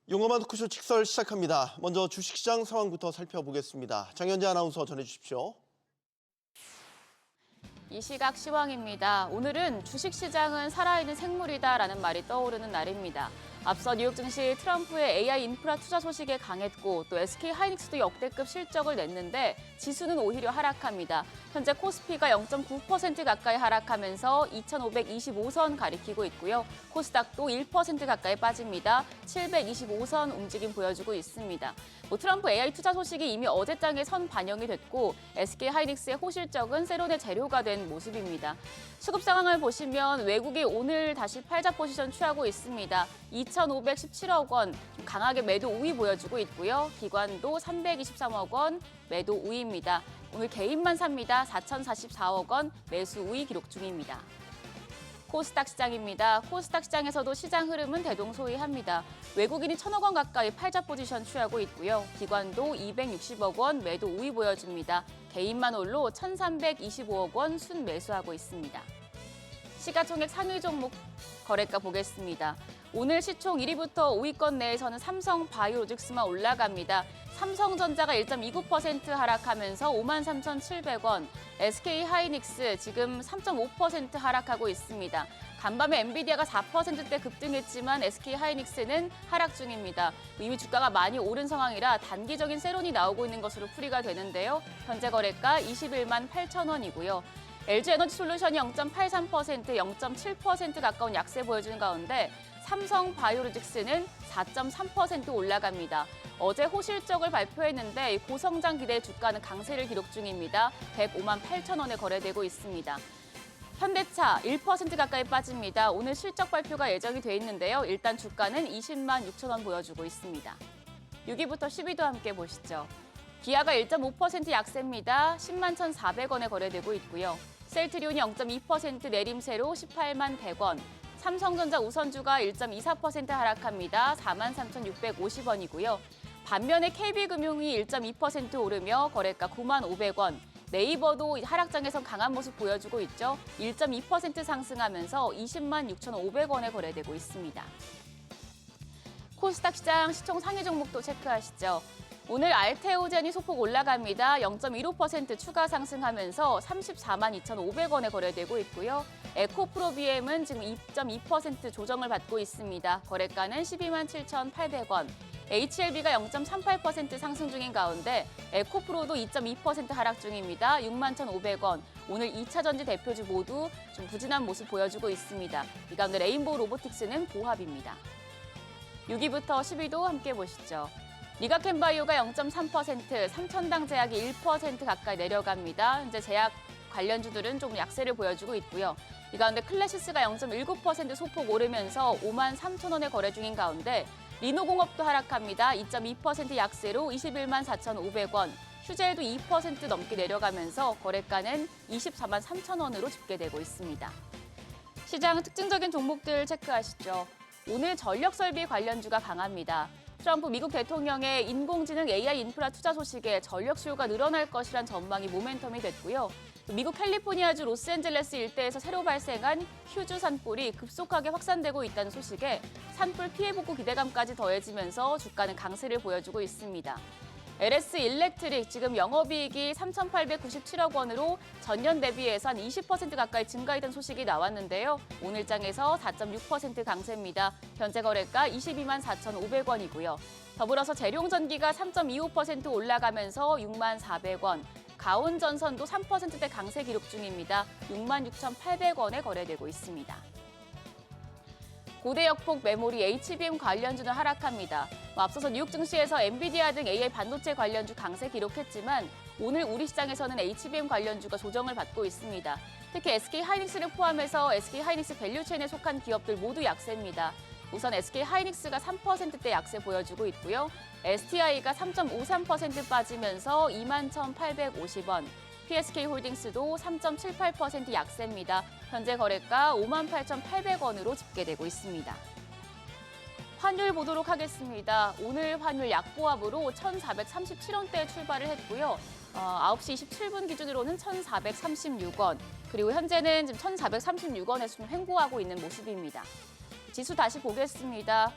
용어만 토크쇼 직설 시작합니다. 먼저 주식시장 상황부터 살펴보겠습니다. 장현재 아나운서 전해주십시오. 이 시각 시황입니다. 오늘은 주식시장은 살아있는 생물이다라는 말이 떠오르는 날입니다. 앞서 뉴욕 증시 트럼프의 AI 인프라 투자 소식에 강했고 또 SK하이닉스도 역대급 실적을 냈는데 지수는 오히려 하락합니다. 현재 코스피가 0.9% 가까이 하락하면서 2,525선 가리키고 있고요. 코스닥도 1% 가까이 빠집니다. 725선 움직임 보여주고 있습니다. 트럼프 AI 투자 소식이 이미 어제장에 선 반영이 됐고 SK하이닉스의 호실적은 세론의 재료가 된 모습입니다. 수급 상황을 보시면 외국이 오늘 다시 팔자 포지션 취하고 있습니다. 2,517억 원 강하게 매도 우위 보여주고 있고요. 기관도 323억 원 매도 우위입니다. 오늘 개인만 삽니다. 4,044억 원 매수 우위 기록 중입니다. 코스닥 시장입니다. 코스닥 시장에서도 시장 흐름은 대동소이합니다. 외국인이 1,000억 원 가까이 팔자 포지션 취하고 있고요. 기관도 260억 원 매도 우위 보여줍니다. 개인만 홀로 1,325억 원 순매수하고 있습니다. 시가총액 상위 종목 거래가 보겠습니다. 오늘 시총 1위부터 5위권 내에서는 삼성바이오로직스만 올라갑니다. 삼성전자가 1.29% 하락하면서 53,700원, SK하이닉스 지금 3.5% 하락하고 있습니다. 간밤에 엔비디아가 4%대 급등했지만 SK하이닉스는 하락 중입니다. 이미 주가가 많이 오른 상황이라 단기적인 세론이 나오고 있는 것으로 풀이가 되는데요. 현재 거래가 21만 8천 원이고요. LG에너지솔루션이 0.83%, 0.7% 가까운 약세 보여주는 가운데 삼성바이오로직스는 4.3% 올라갑니다. 어제 호실적을 발표했는데 고성장 기대 주가는 강세를 기록 중입니다. 105만 8천 원에 거래되고 있습니다. 현대차 1% 가까이 빠집니다. 오늘 실적 발표가 예정이 돼 있는데요. 일단 주가는 20만 6천 원 보여주고 있습니다. 6위부터 10위도 함께 보시죠. 기아가 1.5% 약세입니다. 10만 1,400원에 거래되고 있고요. 셀트리온이 0.2% 내림세로 18만 100원. 삼성전자 우선주가 1.24% 하락합니다. 4만 3,650원이고요. 반면에 KB금융이 1.2% 오르며 거래가 9만 500원. 네이버도 하락장에서 강한 모습 보여주고 있죠. 1.2% 상승하면서 20만 6,500원에 거래되고 있습니다. 코스닥 시장 시총 상위 종목도 체크하시죠. 오늘 알테오젠이 소폭 올라갑니다. 0.15% 추가 상승하면서 34만 2,500원에 거래되고 있고요. 에코프로비엠은 지금 2.2% 조정을 받고 있습니다. 거래가는 12만 7,800원. HLB가 0.38% 상승 중인 가운데 에코프로도 2.2% 하락 중입니다. 6만 1,500원. 오늘 2차 전지 대표주 모두 좀 부진한 모습 보여주고 있습니다. 이 가운데 레인보우 로보틱스는 보합입니다. 6위부터 10위도 함께 보시죠. 리가켄바이오가 0.3%, 삼천당 제약이 1% 가까이 내려갑니다. 현재 제약 관련주들은 좀 약세를 보여주고 있고요. 이 가운데 클래시스가 0.19% 소폭 오르면서 5만 3천 원에 거래 중인 가운데 리노공업도 하락합니다. 2.2% 약세로 21만 4,500원. 휴젤도 2% 넘게 내려가면서 거래가는 24만 3천 원으로 집계되고 있습니다. 시장 특징적인 종목들 체크하시죠. 오늘 전력설비 관련주가 강합니다. 트럼프 미국 대통령의 인공지능 AI 인프라 투자 소식에 전력 수요가 늘어날 것이란 전망이 모멘텀이 됐고요. 미국 캘리포니아주 로스앤젤레스 일대에서 새로 발생한 휴주 산불이 급속하게 확산되고 있다는 소식에 산불 피해 복구 기대감까지 더해지면서 주가는 강세를 보여주고 있습니다. LS 일렉트릭 지금 영업이익이 3,897억 원으로 전년 대비해서 한 20% 가까이 증가했던 소식이 나왔는데요. 오늘장에서 4.6% 강세입니다. 현재 거래가 22만 4,500원이고요. 더불어서 재룡전기가 3.25% 올라가면서 6만 400원. 가온전선도 3%대 강세 기록 중입니다. 6만 6,800원에 거래되고 있습니다. 고대역폭 메모리 HBM 관련주는 하락합니다. 앞서서 뉴욕 증시에서 엔비디아 등 AI 반도체 관련주 강세 기록했지만 오늘 우리 시장에서는 HBM 관련주가 조정을 받고 있습니다. 특히 SK하이닉스를 포함해서 SK하이닉스 밸류체인에 속한 기업들 모두 약세입니다. 우선 SK하이닉스가 3%대 약세 보여주고 있고요. STI가 3.53% 빠지면서 2만 1,850원. PSK홀딩스도 3.78% 약세입니다. 현재 거래가 5만 8,800원으로 집계되고 있습니다. 환율 보도록 하겠습니다. 오늘 환율 약보합으로 1,437원대에 출발을 했고요. 9시 27분 기준으로는 1,436원. 그리고 현재는 지금 1,436원에서 좀 횡보하고 있는 모습입니다. 지수 다시 보겠습니다.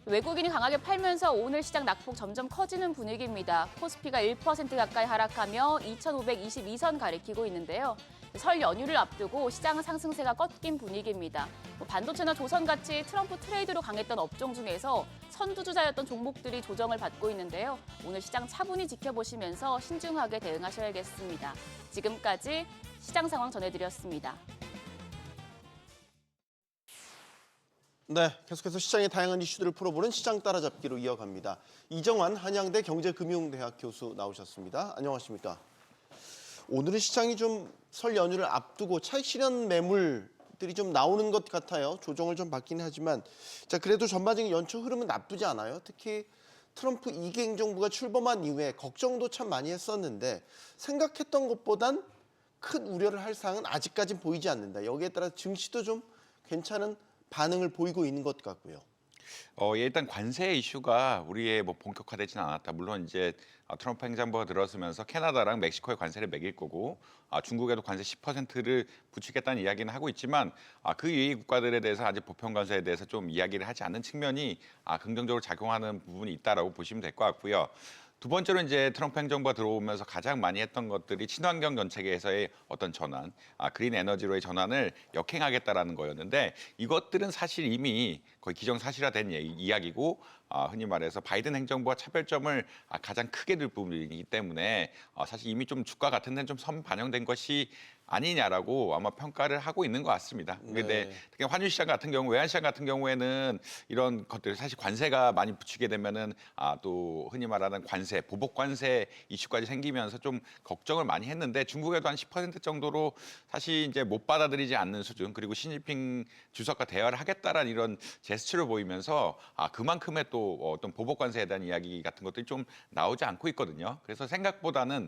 외국인이 강하게 팔면서 오늘 시장 낙폭 점점 커지는 분위기입니다. 코스피가 1% 가까이 하락하며 2,522선 가리키고 있는데요. 설 연휴를 앞두고 시장 상승세가 꺾인 분위기입니다. 반도체나 조선같이 트럼프 트레이드로 강했던 업종 중에서 선두주자였던 종목들이 조정을 받고 있는데요. 오늘 시장 차분히 지켜보시면서 신중하게 대응하셔야겠습니다. 지금까지 시장 상황 전해드렸습니다. 네, 계속해서 시장의 다양한 이슈들을 풀어보는 시장 따라잡기로 이어갑니다. 이정환 한양대 경제금융대학 교수 나오셨습니다. 안녕하십니까? 오늘은 시장이 좀 설 연휴를 앞두고 차익 실현 매물들이 좀 나오는 것 같아요. 조정을 좀 받긴 하지만 자 그래도 전반적인 연초 흐름은 나쁘지 않아요. 특히 트럼프 2기 행정부가 출범한 이후에 걱정도 참 많이 했었는데 생각했던 것보단 큰 우려를 할 사항은 아직까지는 보이지 않는다. 여기에 따라 증시도 좀 괜찮은 반응을 보이고 있는 것 같고요. 일단 관세 이슈가 우리의 뭐 본격화되지는 않았다. 물론 이제 트럼프 행정부가 들어서면서 캐나다랑 멕시코에 관세를 매길 거고 중국에도 관세 10%를 붙이겠다는 이야기는 하고 있지만 그 이외의 국가들에 대해서 아직 보편 관세에 대해서 좀 이야기를 하지 않는 측면이 긍정적으로 작용하는 부분이 있다라고 보시면 될 것 같고요. 두 번째로 이제 트럼프 행정부가 들어오면서 가장 많이 했던 것들이 친환경 정책에서의 어떤 전환, 그린 에너지로의 전환을 역행하겠다라는 거였는데 이것들은 사실 이미 거의 기정사실화된 이야기고 흔히 말해서 바이든 행정부와 차별점을 가장 크게 들 부분이기 때문에 사실 이미 좀 주가 같은 데는 좀 선반영된 것이 아니냐라고 아마 평가를 하고 있는 것 같습니다. 그런데 특히 환율 시장 같은 경우, 외환 시장 같은 경우에는 이런 것들 사실 관세가 많이 붙이게 되면은 또 흔히 말하는 관세, 보복 관세 이슈까지 생기면서 좀 걱정을 많이 했는데 중국에도 한 10% 정도로 사실 이제 못 받아들이지 않는 수준 그리고 시진핑 주석과 대화를 하겠다라는 이런 제스처를 보이면서 그만큼의 또 어떤 보복 관세에 대한 이야기 같은 것들이 좀 나오지 않고 있거든요. 그래서 생각보다는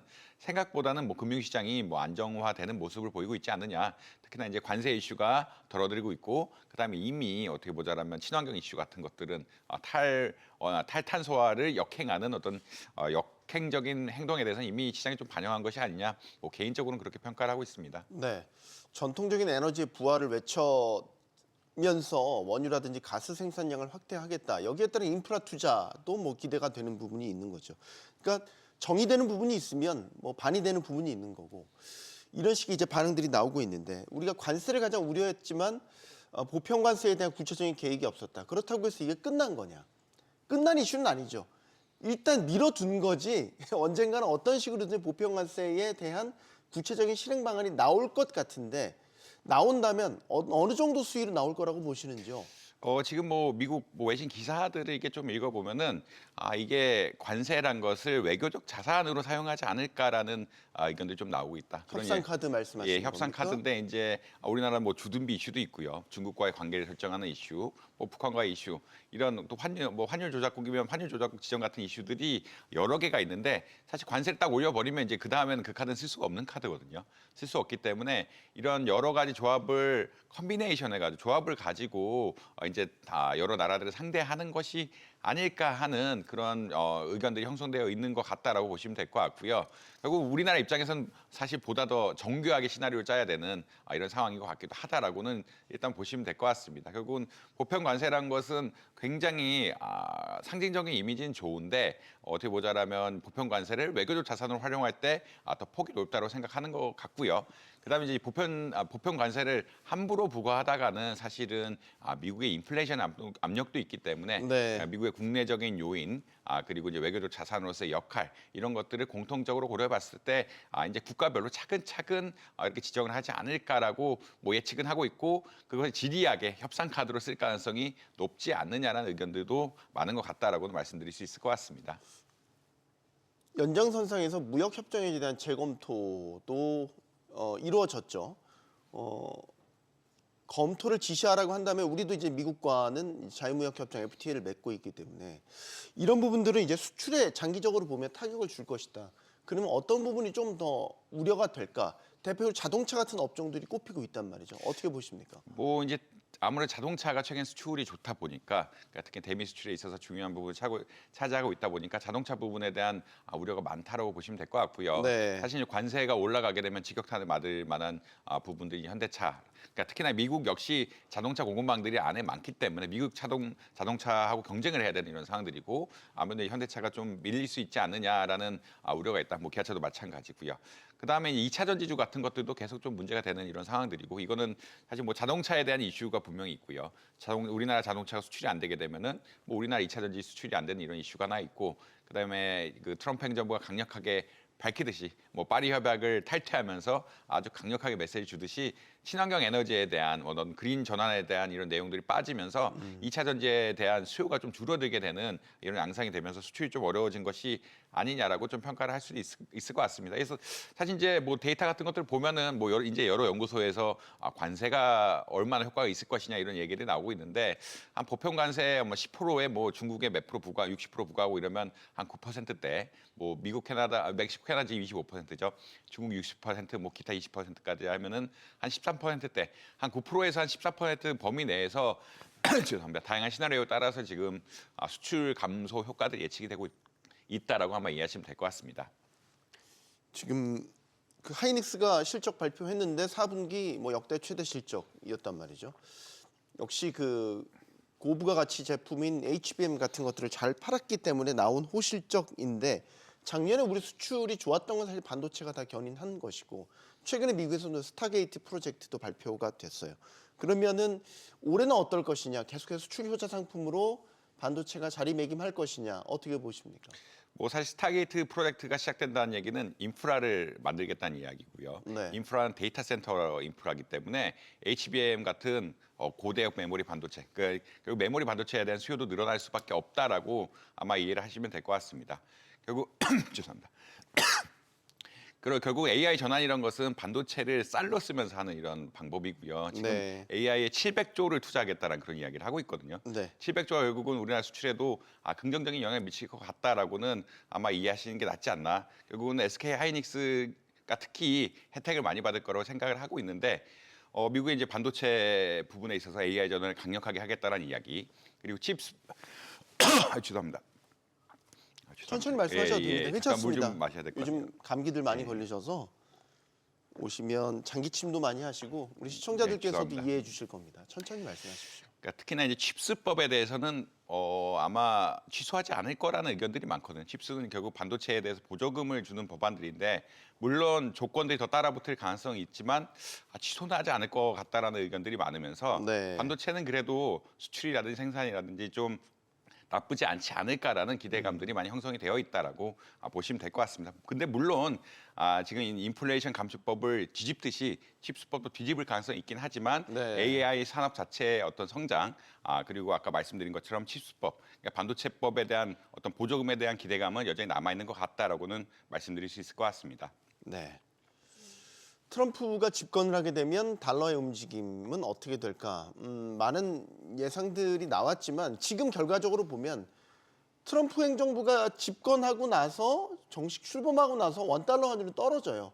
뭐 금융시장이 뭐 안정화되는 모습을 보이고 있지 않느냐. 특히나 이제 관세 이슈가 덜어들이고 있고 그다음에 이미 어떻게 보자라면 친환경 이슈 같은 것들은 탈탄소화를 역행하는 어떤 역행적인 행동에 대해서는 이미 시장이 좀 반영한 것이 아니냐. 뭐 개인적으로는 그렇게 평가를 하고 있습니다. 네, 전통적인 에너지의 부활을 외쳐면서 원유라든지 가스 생산량을 확대하겠다. 여기에 따른 인프라 투자도 뭐 기대가 되는 부분이 있는 거죠. 그러니까 정의되는 부분이 있으면 뭐 반이 되는 부분이 있는 거고 이런 식의 이제 반응들이 나오고 있는데 우리가 관세를 가장 우려했지만 보편 관세에 대한 구체적인 계획이 없었다. 그렇다고 해서 이게 끝난 거냐? 끝난 이슈는 아니죠. 일단 미뤄둔 거지 언젠가는 어떤 식으로든 보편 관세에 대한 구체적인 실행 방안이 나올 것 같은데 나온다면 어느 정도 수위로 나올 거라고 보시는지요? 지금 뭐 미국 뭐 외신 기사들을 이게 좀 읽어보면은 이게 관세란 것을 외교적 자산으로 사용하지 않을까라는 의견들이 좀 나오고 있다. 협상 카드 말씀하시는 겁니까? 협상 카드인데 이제 우리나라 뭐 주둔비 이슈도 있고요. 중국과의 관계를 설정하는 이슈, 뭐 북한과의 이슈 이런 또 환율 조작국이면 환율 조작국 지정 같은 이슈들이 여러 개가 있는데 사실 관세를 딱 올려버리면 이제 그 다음에는 그 카드는 쓸 수가 없는 카드거든요. 쓸 수 없기 때문에 이런 여러 가지 조합을 컨비네이션 해가지고 조합을 가지고 이제 다 여러 나라들을 상대하는 것이 아닐까 하는 그런 의견들이 형성되어 있는 것 같다라고 보시면 될 것 같고요. 결국 우리나라 입장에서는 사실 보다 더 정교하게 시나리오를 짜야 되는 이런 상황인 것 같기도 하다라고는 일단 보시면 될 것 같습니다. 결국은 보편 관세란 것은 굉장히 상징적인 이미지는 좋은데 어떻게 보자라면 보편 관세를 외교적 자산으로 활용할 때 더 폭이 넓다고 생각하는 것 같고요. 그다음에 이제 보편 관세를 함부로 부과하다가는 사실은 미국의 인플레이션 압력도 있기 때문에 네. 미국의 국내적인 요인 그리고 이제 외교적 자산으로서의 역할 이런 것들을 공통적으로 고려해봤을 때 이제 국가별로 차근차근 이렇게 지정을 하지 않을까라고 뭐 예측은 하고 있고 그것을 지리하게 협상 카드로 쓸 가능성이 높지 않느냐라는 의견들도 많은 것 같다라고는 말씀드릴 수 있을 것 같습니다. 연장선상에서 무역 협정에 대한 재검토도 이루어졌죠. 검토를 지시하라고 한다면 우리도 이제 미국과는 자유무역 협정 FTA를 맺고 있기 때문에 이런 부분들은 이제 수출에 장기적으로 보면 타격을 줄 것이다. 그러면 어떤 부분이 좀 더 우려가 될까? 대표적으로 자동차 같은 업종들이 꼽히고 있단 말이죠. 어떻게 보십니까? 뭐 이제 아무래도 자동차가 최근 수출이 좋다 보니까 그러니까 특히 대미 수출에 있어서 중요한 부분을 차지하고 있다 보니까 자동차 부분에 대한 우려가 많다라고 보시면 될 것 같고요. 네. 사실 이제 관세가 올라가게 되면 직격탄을 맞을 만한 부분들이 현대차 그러니까 특히나 미국 역시 자동차 공급망들이 안에 많기 때문에 미국 자동차하고 경쟁을 해야 되는 이런 상황들이고 아무래도 현대차가 좀 밀릴 수 있지 않느냐라는 우려가 있다. 뭐 기아차도 마찬가지고요. 그다음에 2차 전지주 같은 것들도 계속 좀 문제가 되는 이런 상황들이고 이거는 사실 뭐 자동차에 대한 이슈가 분명히 있고요. 우리나라 자동차가 수출이 안 되게 되면은 뭐 우리나라 2차 전지 수출이 안 되는 이런 이슈가 하나 있고 그다음에 그 트럼프 행정부가 강력하게 밝히듯이 뭐 파리 협약을 탈퇴하면서 아주 강력하게 메시지 주듯이 친환경 에너지에 대한 어떤 그린 전환에 대한 이런 내용들이 빠지면서 2차 전지에 대한 수요가 좀 줄어들게 되는 이런 양상이 되면서 수출이 좀 어려워진 것이 아니냐라고 좀 평가를 할 수도 있을 것 같습니다. 그래서 사실 이제 뭐 데이터 같은 것들 보면은 뭐 이제 여러 연구소에서 관세가 얼마나 효과가 있을 것이냐 이런 얘기들이 나오고 있는데 한 보편 관세 뭐 10%에 뭐 중국에 몇 프로 부과, 60% 부과하고 이러면 한 9%대, 뭐 미국, 캐나다, 멕시코, 캐나다 25%죠. 중국 60%, 뭐 기타 20%까지 하면은 한 13%대, 한 9%에서 한 14% 범위 내에서 죄송합니다. 다양한 시나리오에 따라서 지금 수출 감소 효과들이 예측이 되고 있다라고 아마 이해하시면 될 것 같습니다. 지금 그 하이닉스가 실적 발표했는데 4분기 뭐 역대 최대 실적이었단 말이죠. 역시 그 고부가 가치 제품인 HBM 같은 것들을 잘 팔았기 때문에 나온 호실적인데 작년에 우리 수출이 좋았던 건 사실 반도체가 다 견인한 것이고 최근에 미국에서는 스타게이트 프로젝트도 발표가 됐어요. 그러면은 올해는 어떨 것이냐? 계속해서 수출 효자 상품으로 반도체가 자리매김할 것이냐? 어떻게 보십니까? 뭐 사실 스타게이트 프로젝트가 시작된다는 얘기는 인프라를 만들겠다는 이야기고요. 네. 인프라는 데이터 센터 인프라이기 때문에 HBM 같은 고대역 메모리 반도체, 그리고 메모리 반도체에 대한 수요도 늘어날 수밖에 없다라고 아마 이해를 하시면 될 것 같습니다. 결국 죄송합니다. 그리고 결국 AI 전환이란 것은 반도체를 쌀로 쓰면서 하는 이런 방법이고요. 지금 네. AI에 700조를 투자하겠다는 그런 이야기를 하고 있거든요. 네. 700조가 결국은 우리나라 수출에도 긍정적인 영향을 미칠 것 같다라고는 아마 이해하시는 게 낫지 않나. 결국은 SK 하이닉스가 특히 혜택을 많이 받을 거라고 생각을 하고 있는데 미국의 이제 반도체 부분에 있어서 AI 전환을 강력하게 하겠다라는 이야기. 그리고 칩스 죄송합니다. 천천히 말씀하셔도 됩니다. 괜찮습니다. 물좀 마셔야 될 것 요즘 같아요. 감기들 많이 걸리셔서 오시면 장기침도 많이 하시고 우리 시청자들께서도 죄송합니다. 이해해 주실 겁니다. 천천히 말씀하십시오. 그러니까 특히나 이제 칩스법에 대해서는 아마 취소하지 않을 거라는 의견들이 많거든요. 칩스는 결국 반도체에 대해서 보조금을 주는 법안들인데 물론 조건들이 더 따라붙을 가능성이 있지만 취소는 하지 않을 것 같다라는 의견들이 많으면서 네. 반도체는 그래도 수출이라든지 생산이라든지 좀 나쁘지 않지 않을까라는 기대감들이 많이 형성이 되어 있다라고 보시면 될 것 같습니다. 근데 물론 지금 인플레이션 감축법을 뒤집듯이 칩스법도 뒤집을 가능성이 있긴 하지만 네. AI 산업 자체의 어떤 성장 그리고 아까 말씀드린 것처럼 칩스법, 그러니까 반도체법에 대한 어떤 보조금에 대한 기대감은 여전히 남아 있는 것 같다라고는 말씀드릴 수 있을 것 같습니다. 네. 트럼프가 집권을 하게 되면 달러의 움직임은 어떻게 될까? 많은 예상들이 나왔지만 지금 결과적으로 보면 트럼프 행정부가 집권하고 나서 정식 출범하고 나서 원달러 환율이 떨어져요.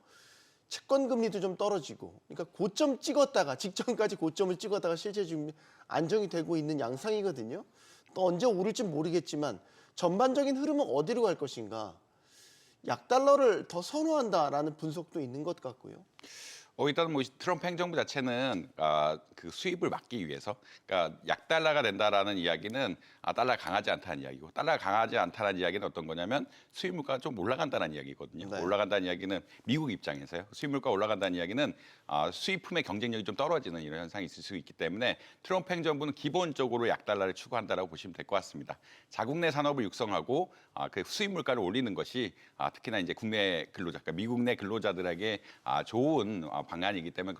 채권 금리도 좀 떨어지고, 그러니까 고점 찍었다가 직전까지 고점을 찍었다가 실제 지금 안정이 되고 있는 양상이거든요. 또 언제 오를지 모르겠지만 전반적인 흐름은 어디로 갈 것인가? 약달러를 더 선호한다라는 분석도 있는 것 같고요. 일단 뭐 트럼프 행정부 자체는 그 수입을 막기 위해서, 그러니까 약달러가 된다라는 이야기는 달러가 강하지 않다는 이야기고, 달러가 강하지 않다는 이야기는 어떤 거냐면 수입 물가가 좀 올라간다는 이야기거든요. 네. 올라간다는 이야기는 미국 입장에서요. 수입 물가 올라간다는 이야기는 수입품의 경쟁력이 좀 떨어지는 이런 현상이 있을 수 있기 때문에 트럼프 행정부는 기본적으로 약달러를 추구한다라고 보시면 될 것 같습니다. 자국 내 산업을 육성하고 그 수입 물가를 올리는 것이 특히나 이제 국내 근로자, 그러니까 미국 내 근로자들에게 좋은 방안이기 때문에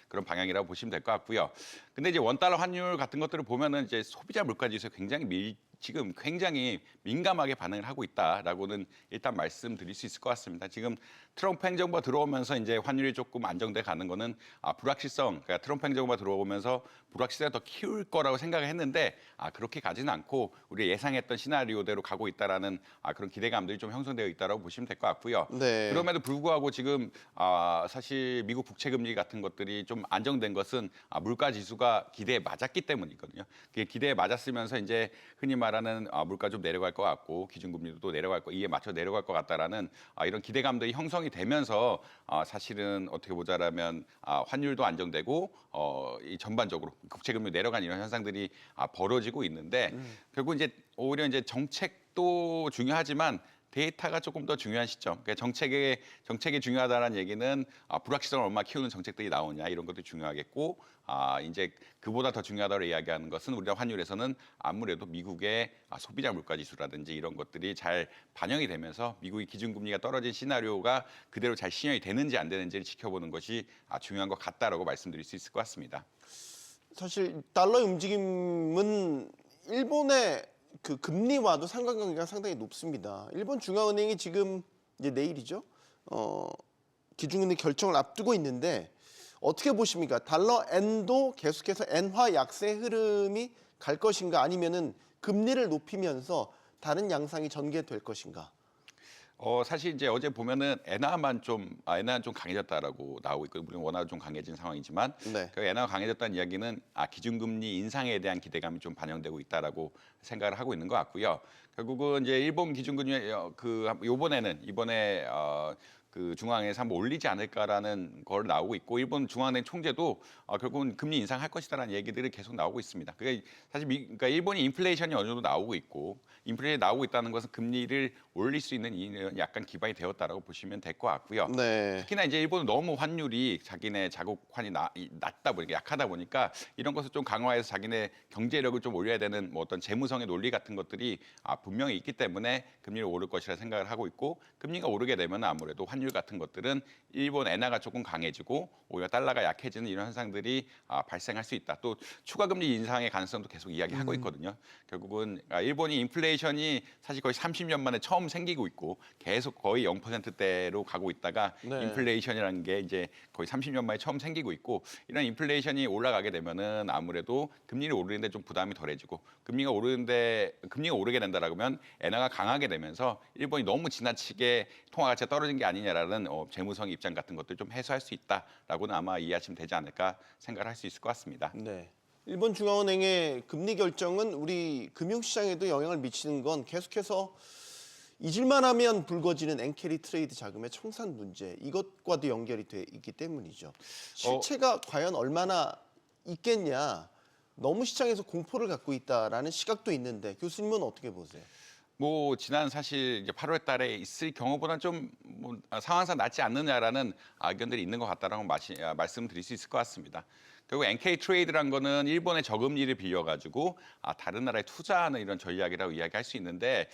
그런 방향이라고 보시면 될 것 같고요. 근데 이제 원달러 환율 같은 것들을 보면은 이제 소비자 물가 지수에 지금 굉장히 민감하게 반응을 하고 있다라고는 일단 말씀드릴 수 있을 것 같습니다. 지금 트럼프 행정부가 들어오면서 이제 환율이 조금 안정돼 가는 거는 불확실성, 그러니까 트럼프 행정부가 들어오면서 불확실성을 더 키울 거라고 생각을 했는데 그렇게 가지는 않고 우리가 예상했던 시나리오대로 가고 있다라는 그런 기대감들이 좀 형성되어 있다라고 보시면 될 것 같고요. 네. 그럼에도 불구하고 지금 사실 미국 국채 금리 같은 것들이 좀 안정된 것은 물가 지수가 기대에 맞았기 때문이거든요. 그게 기대에 맞았으면서 이제 흔히 말하는 물가 좀 내려갈 것 같고 기준금리도 또 내려갈 거 이에 맞춰 내려갈 것 같다라는 이런 기대감들이 형성이 되면서 사실은 어떻게 보자라면 환율도 안정되고 이 전반적으로 국채 금리 내려간 이런 현상들이 벌어지고 있는데 결국 이제 오히려 이제 정책도 중요하지만 데이터가 조금 더 중요한 시점. 그러니까 정책이 중요하다는 얘기는 불확실성을 얼마나 키우는 정책들이 나오냐 이런 것도 중요하겠고, 이제 그보다 더 중요하다고 이야기하는 것은 우리나라 환율에서는 아무래도 미국의 소비자 물가 지수라든지 이런 것들이 잘 반영이 되면서 미국의 기준금리가 떨어진 시나리오가 그대로 잘 신현이 되는지 안 되는지를 지켜보는 것이 중요한 것 같다라고 말씀드릴 수 있을 것 같습니다. 사실 달러의 움직임은 일본의 그 금리와도 상관관계가 상당히 높습니다. 일본 중앙은행이 지금 이제 내일이죠. 기준금리 결정을 앞두고 있는데 어떻게 보십니까? 달러 엔도 계속해서 엔화 약세 흐름이 갈 것인가 아니면은 금리를 높이면서 다른 양상이 전개될 것인가? 사실 이제 어제 보면은 엔화는 좀 강해졌다라고 나오고 있고 물론 원화도 좀 강해진 상황이지만 네. 그 엔화가 강해졌다는 이야기는 기준금리 인상에 대한 기대감이 좀 반영되고 있다라고 생각을 하고 있는 것 같고요. 결국은 이제 일본 기준금리 이번에 그 중앙에서 한번 올리지 않을까라는 걸 나오고 있고 일본 중앙은행 총재도 결국은 금리 인상할 것이다라는 얘기들이 계속 나오고 있습니다. 그게 사실 그러니까 일본이 인플레이션이 어느 정도 나오고 있고 인플레이션이 나오고 있다는 것은 금리를 올릴 수 있는 이유는 약간 기반이 되었다라고 보시면 될 것 같고요. 네. 특히나 이제 일본은 너무 환율이 자기네 자국환이 낮다 보니까 약하다 보니까 이런 것을 좀 강화해서 자기네 경제력을 좀 올려야 되는 뭐 어떤 재무성의 논리 같은 것들이 분명히 있기 때문에 금리를 오를 것이라 생각을 하고 있고 금리가 오르게 되면 아무래도 환율 같은 것들은 일본 엔화가 조금 강해지고 오히려 달러가 약해지는 이런 현상들이 발생할 수 있다. 또 추가 금리 인상의 가능성도 계속 이야기하고 있거든요. 결국은 일본이 인플레이션이 사실 거의 30년 만에 처음 생기고 있고 계속 거의 0%대로 가고 있다가 네. 인플레이션이라는 게 이제 거의 30년 만에 처음 생기고 있고 이런 인플레이션이 올라가게 되면은 아무래도 금리를 오르는데 좀 부담이 덜해지고 금리가 오르게 된다라고 하면 엔화가 강하게 되면서 일본이 너무 지나치게 통화 가치가 떨어진 게 아니냐라는 재무성 입장 같은 것들 좀 해소할 수 있다라고는 아마 이해하시면 되지 않을까 생각을 할 수 있을 것 같습니다. 네. 일본 중앙은행의 금리 결정은 우리 금융시장에도 영향을 미치는 건 계속해서 잊을만 하면 불거지는 엔캐리 트레이드 자금의 청산 문제 이것과도 연결이 돼 있기 때문이죠. 실체가 과연 얼마나 있겠냐. 너무 시장에서 공포를 갖고 있다라는 시각도 있는데 교수님은 어떻게 보세요? 뭐 지난 사실 이제 8월 달에 있을 경우보다는 좀 상황상 낫지 않느냐라는 의견들이 있는 것 같다라고 말씀드릴 수 있을 것 같습니다. 결국 NK 트레이드란 거는 일본의 저금리를 빌려가지고 다른 나라에 투자하는 이런 전략이라고 이야기할 수 있는데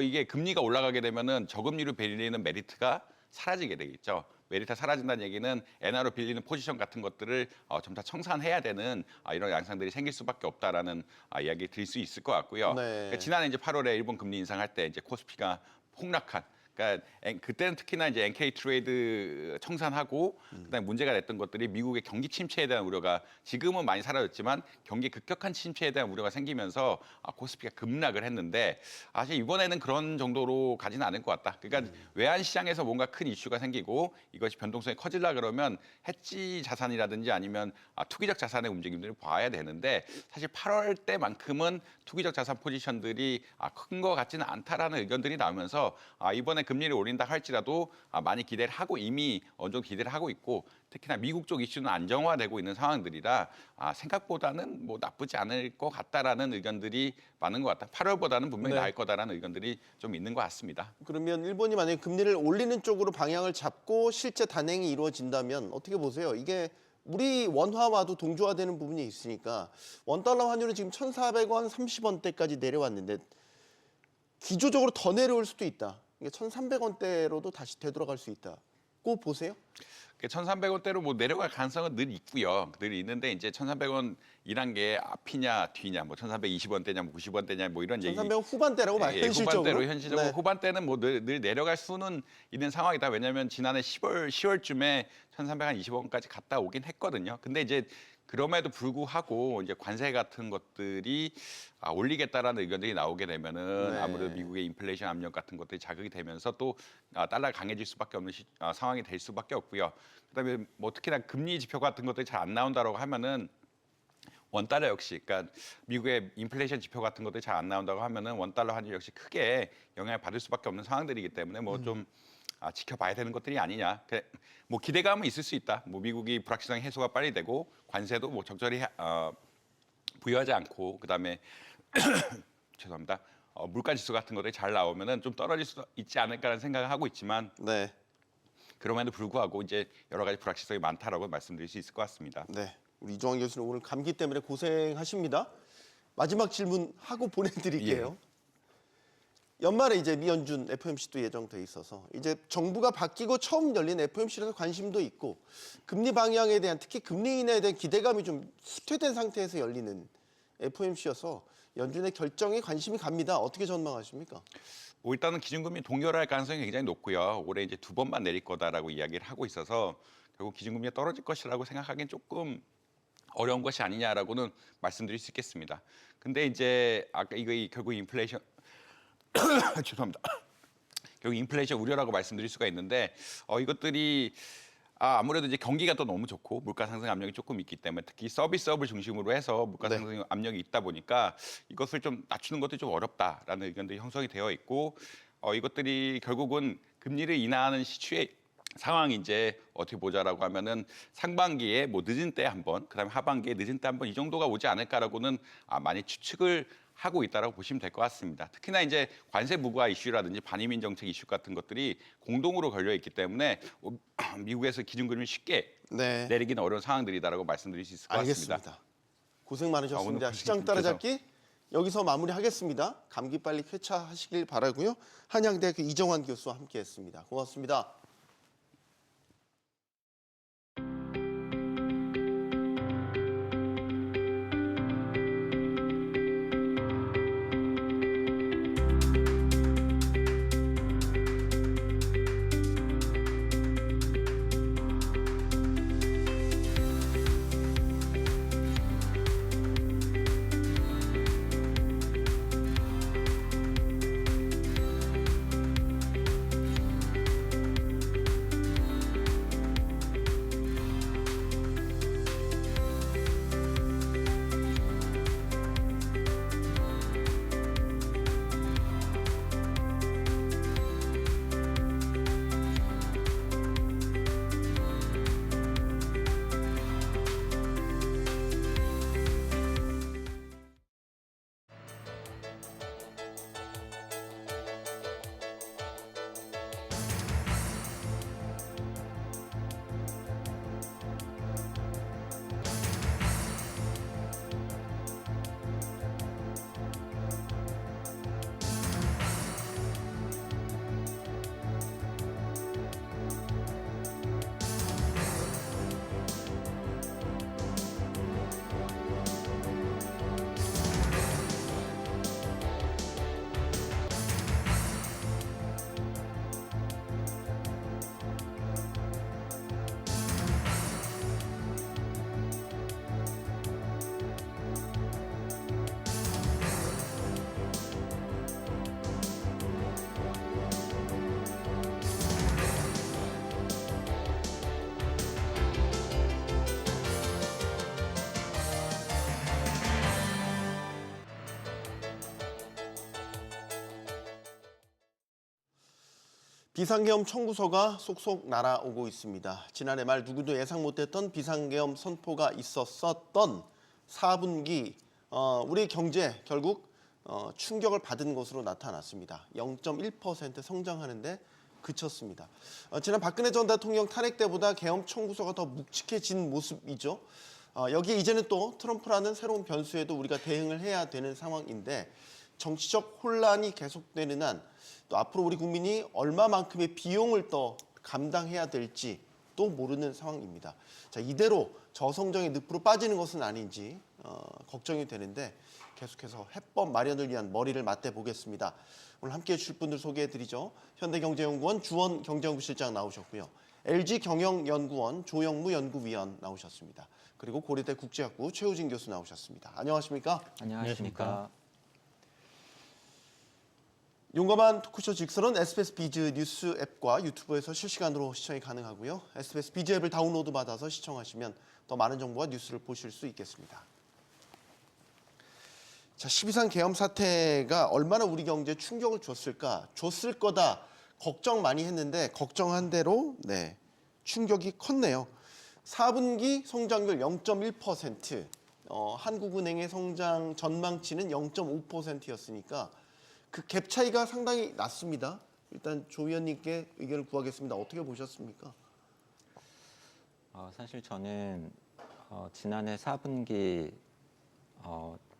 이게 금리가 올라가게 되면은 저금리로 빌리는 메리트가 사라지게 되겠죠. 메리트가 사라진다는 얘기는 엔화로 빌리는 포지션 같은 것들을 점차 청산해야 되는 이런 양상들이 생길 수밖에 없다라는 이야기 드릴 수 있을 것 같고요. 네. 그러니까 지난해 이제 8월에 일본 금리 인상할 때 이제 코스피가 폭락한. 그러니까 그때는 특히나 이제 NK 트레이드 청산하고 그다음에 문제가 됐던 것들이 미국의 경기 침체에 대한 우려가 지금은 많이 사라졌지만 경기 급격한 침체에 대한 우려가 생기면서 코스피가 급락을 했는데 사실 이번에는 그런 정도로 가지는 않을 것 같다. 그러니까 외환 시장에서 뭔가 큰 이슈가 생기고 이것이 변동성이 커지려 그러면 해지 자산이라든지 아니면 투기적 자산의 움직임들을 봐야 되는데 사실 8월 때만큼은 투기적 자산 포지션들이 큰 것 같지는 않다라는 의견들이 나오면서 이번에 금리를 올린다 할지라도 많이 기대를 하고 이미 어느 정도 기대를 하고 있고 특히나 미국 쪽 이슈는 안정화되고 있는 상황들이라 생각보다는 뭐 나쁘지 않을 것 같다라는 의견들이 많은 것 같다. 8월보다는 분명히 네. 나을 거다라는 의견들이 좀 있는 것 같습니다. 그러면 일본이 만약에 금리를 올리는 쪽으로 방향을 잡고 실제 단행이 이루어진다면 어떻게 보세요? 이게 우리 원화와도 동조화되는 부분이 있으니까 원달러 환율은 지금 1,400원 30원대까지 내려왔는데 기조적으로 더 내려올 수도 있다. 1,300원대로도 다시 되돌아갈 수 있다고 보세요? 1,300원대로 뭐 내려갈 가능성은 늘 있고요. 늘 있는데 이제 1,300원이란 게 앞이냐 뒤냐, 뭐 1,320원대냐, 뭐 90원대냐, 뭐 이런 얘기. 1,300원 후반대라고 봐요. 현실적으로. 현실적으로 네. 후반대는 뭐 늘 내려갈 수는 있는 상황이다. 왜냐하면 지난해 10월쯤에 1,320원까지 갔다 오긴 했거든요. 근데 이제 그럼에도 불구하고 이제 관세 같은 것들이 올리겠다라는 의견들이 나오게 되면은 네. 아무래도 미국의 인플레이션 압력 같은 것들이 자극이 되면서 또 달러가 강해질 수밖에 없는 상황이 될 수밖에 없고요. 그다음에 뭐 특히나 금리 지표 같은 것들이 잘 안 나온다라고 하면은 원달러 역시, 그러니까 미국의 인플레이션 지표 같은 것들이 잘 안 나온다고 하면은 원달러 환율 역시 크게 영향을 받을 수밖에 없는 상황들이기 때문에 뭐 좀 지켜봐야 되는 것들이 아니냐. 뭐 기대감은 있을 수 있다. 뭐 미국이 불확실성 해소가 빨리 되고 관세도 뭐 적절히 부여하지 않고 그다음에 죄송합니다. 물가 지수 같은 것들이 잘 나오면은 좀 떨어질 수 있지 않을까라는 생각을 하고 있지만 네. 그럼에도 불구하고 이제 여러 가지 불확실성이 많다라고 말씀드릴 수 있을 것 같습니다. 네. 우리 이종환 교수님 오늘 감기 때문에 고생하십니다. 마지막 질문 하고 보내드릴게요. 연말에 이제 미연준 FOMC도 예정돼 있어서 이제 정부가 바뀌고 처음 열린 FOMC라서 관심도 있고 금리 방향에 대한 특히 금리 인하에 대한 기대감이 좀 후퇴된 상태에서 열리는 FOMC여서 연준의 결정에 관심이 갑니다. 어떻게 전망하십니까? 뭐 일단은 기준금리 동결할 가능성이 굉장히 높고요. 올해 이제 2번만 내릴 거다라고 이야기를 하고 있어서 결국 기준금리가 떨어질 것이라고 생각하기엔 조금 어려운 것이 아니냐라고는 말씀드릴 수 있겠습니다. 근데 이제 아까 이거 결국 인플레이션 죄송합니다. 결국 인플레이션 우려라고 말씀드릴 수가 있는데 이것들이 아무래도 이제 경기가 또 너무 좋고 물가 상승 압력이 조금 있기 때문에 특히 서비스업을 중심으로 해서 물가 네. 상승 압력이 있다 보니까 이것을 좀 낮추는 것도 좀 어렵다라는 의견들이 형성이 되어 있고 이것들이 결국은 금리를 인하하는 시추의 상황이 이제 어떻게 보자라고 하면은 상반기에 뭐 늦은 때 한 번, 그다음에 하반기에 늦은 때 한 번 이 정도가 오지 않을까라고는 많이 추측을 하고 있다라고 보시면 될 것 같습니다. 특히나 이제 관세 무과 이슈라든지 반이민 정책 이슈 같은 것들이 공동으로 걸려 있기 때문에 미국에서 기준금리를 쉽게 네. 내리기는 어려운 상황들이다라고 말씀드릴 수 있을 것 같습니다. 알겠습니다. 고생 많으셨습니다. 오늘 시장 고생 따라잡기 여기서 마무리하겠습니다. 감기 빨리 쾌차하시길 바라고요. 한양대학교 이정환 교수와 함께했습니다. 고맙습니다. 비상계엄 청구서가 속속 날아오고 있습니다. 지난해 말 누구도 예상 못했던 비상계엄 선포가 있었던 4분기 우리 경제 결국 충격을 받은 것으로 나타났습니다. 0.1% 성장하는데 그쳤습니다. 지난 박근혜 전 대통령 탄핵 때보다 계엄 청구서가 더 묵직해진 모습이죠. 여기에 이제는 또 트럼프라는 새로운 변수에도 우리가 대응을 해야 되는 상황인데 정치적 혼란이 계속되는 한 또 앞으로 우리 국민이 얼마만큼의 비용을 또 감당해야 될지 또 모르는 상황입니다. 자, 이대로 저성장의 늪으로 빠지는 것은 아닌지 걱정이 되는데 계속해서 해법 마련을 위한 머리를 맞대보겠습니다. 오늘 함께해 주실 분들 소개해드리죠. 현대경제연구원 주원 경제연구실장 나오셨고요. LG경영연구원 조영무 연구위원 나오셨습니다. 그리고 고려대 국제학부 최우진 교수 나오셨습니다. 안녕하십니까? 안녕하십니까. 용감한 토크쇼 직설은 SBS 비즈 뉴스 앱과 유튜브에서 실시간으로 시청이 가능하고요. SBS 비즈 앱을 다운로드 받아서 시청하시면 더 많은 정보와 뉴스를 보실 수 있겠습니다. 자, 12상 계엄 사태가 얼마나 우리 경제에 충격을 줬을까? 줬을 거다 걱정 많이 했는데 걱정한 대로 충격이 컸네요. 4분기 성장률 0.1%, 한국은행의 성장 전망치는 0.5%였으니까 그 갭 차이가 상당히 났습니다. 일단 조 위원님께 의견을 구하겠습니다. 어떻게 보셨습니까? 사실 저는 지난해 4분기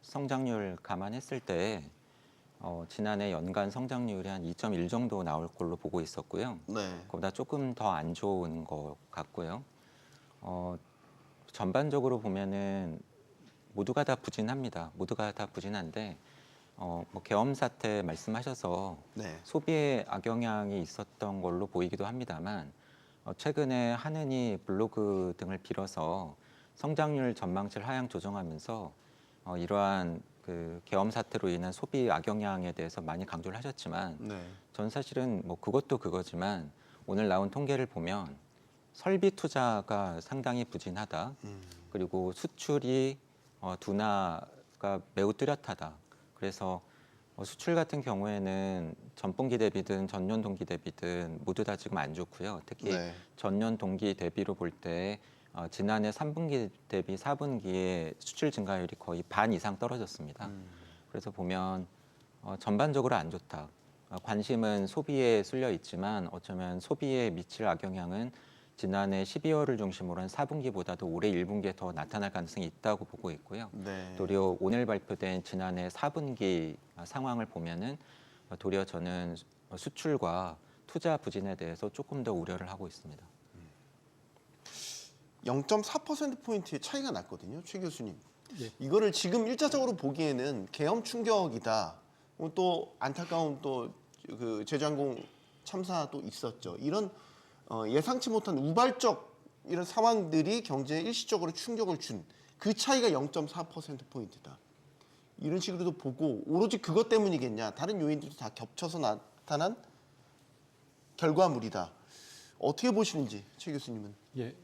성장률 감안했을 때 지난해 연간 성장률이 한 2.1 정도 나올 걸로 보고 있었고요. 네. 그보다 조금 더 안 좋은 것 같고요. 전반적으로 보면은 모두가 다 부진합니다. 모두가 다 부진한데 뭐 계엄 사태 말씀하셔서 네. 소비에 악영향이 있었던 걸로 보이기도 합니다만 최근에 한은이 블로그 등을 빌어서 성장률 전망치를 하향 조정하면서 이러한 그 계엄 사태로 인한 소비 악영향에 대해서 많이 강조를 하셨지만 네. 전 사실은 뭐 그것도 그거지만 오늘 나온 통계를 보면 설비 투자가 상당히 부진하다. 그리고 수출이 둔화가 매우 뚜렷하다. 그래서 수출 같은 경우에는 전분기 대비든 전년 동기 대비든 모두 다 지금 안 좋고요. 특히 네. 전년 동기 대비로 볼 때 지난해 3분기 대비 4분기에 수출 증가율이 거의 반 이상 떨어졌습니다. 그래서 보면 전반적으로 안 좋다. 관심은 소비에 쏠려 있지만 어쩌면 소비에 미칠 악영향은 지난해 12월을 중심으로 한 4분기보다도 올해 1분기에 더 나타날 가능성이 있다고 보고 있고요. 네. 도리어 오늘 발표된 지난해 4분기 상황을 보면은 도리어 저는 수출과 투자 부진에 대해서 조금 더 우려를 하고 있습니다. 0.4%포인트의 차이가 났거든요. 최 교수님. 예. 이거를 지금 일차적으로 보기에는 계엄 충격이다. 또 안타까운 또 그 제주항공 참사도 있었죠. 이런 예상치 못한 우발적 이런 상황들이 경제에 일시적으로 충격을 준 그 차이가 0.4%포인트다. 이런 식으로도 보고 오로지 그것 때문이겠냐. 다른 요인들도 다 겹쳐서 나타난 결과물이다. 어떻게 보시는지 최 교수님은. 예,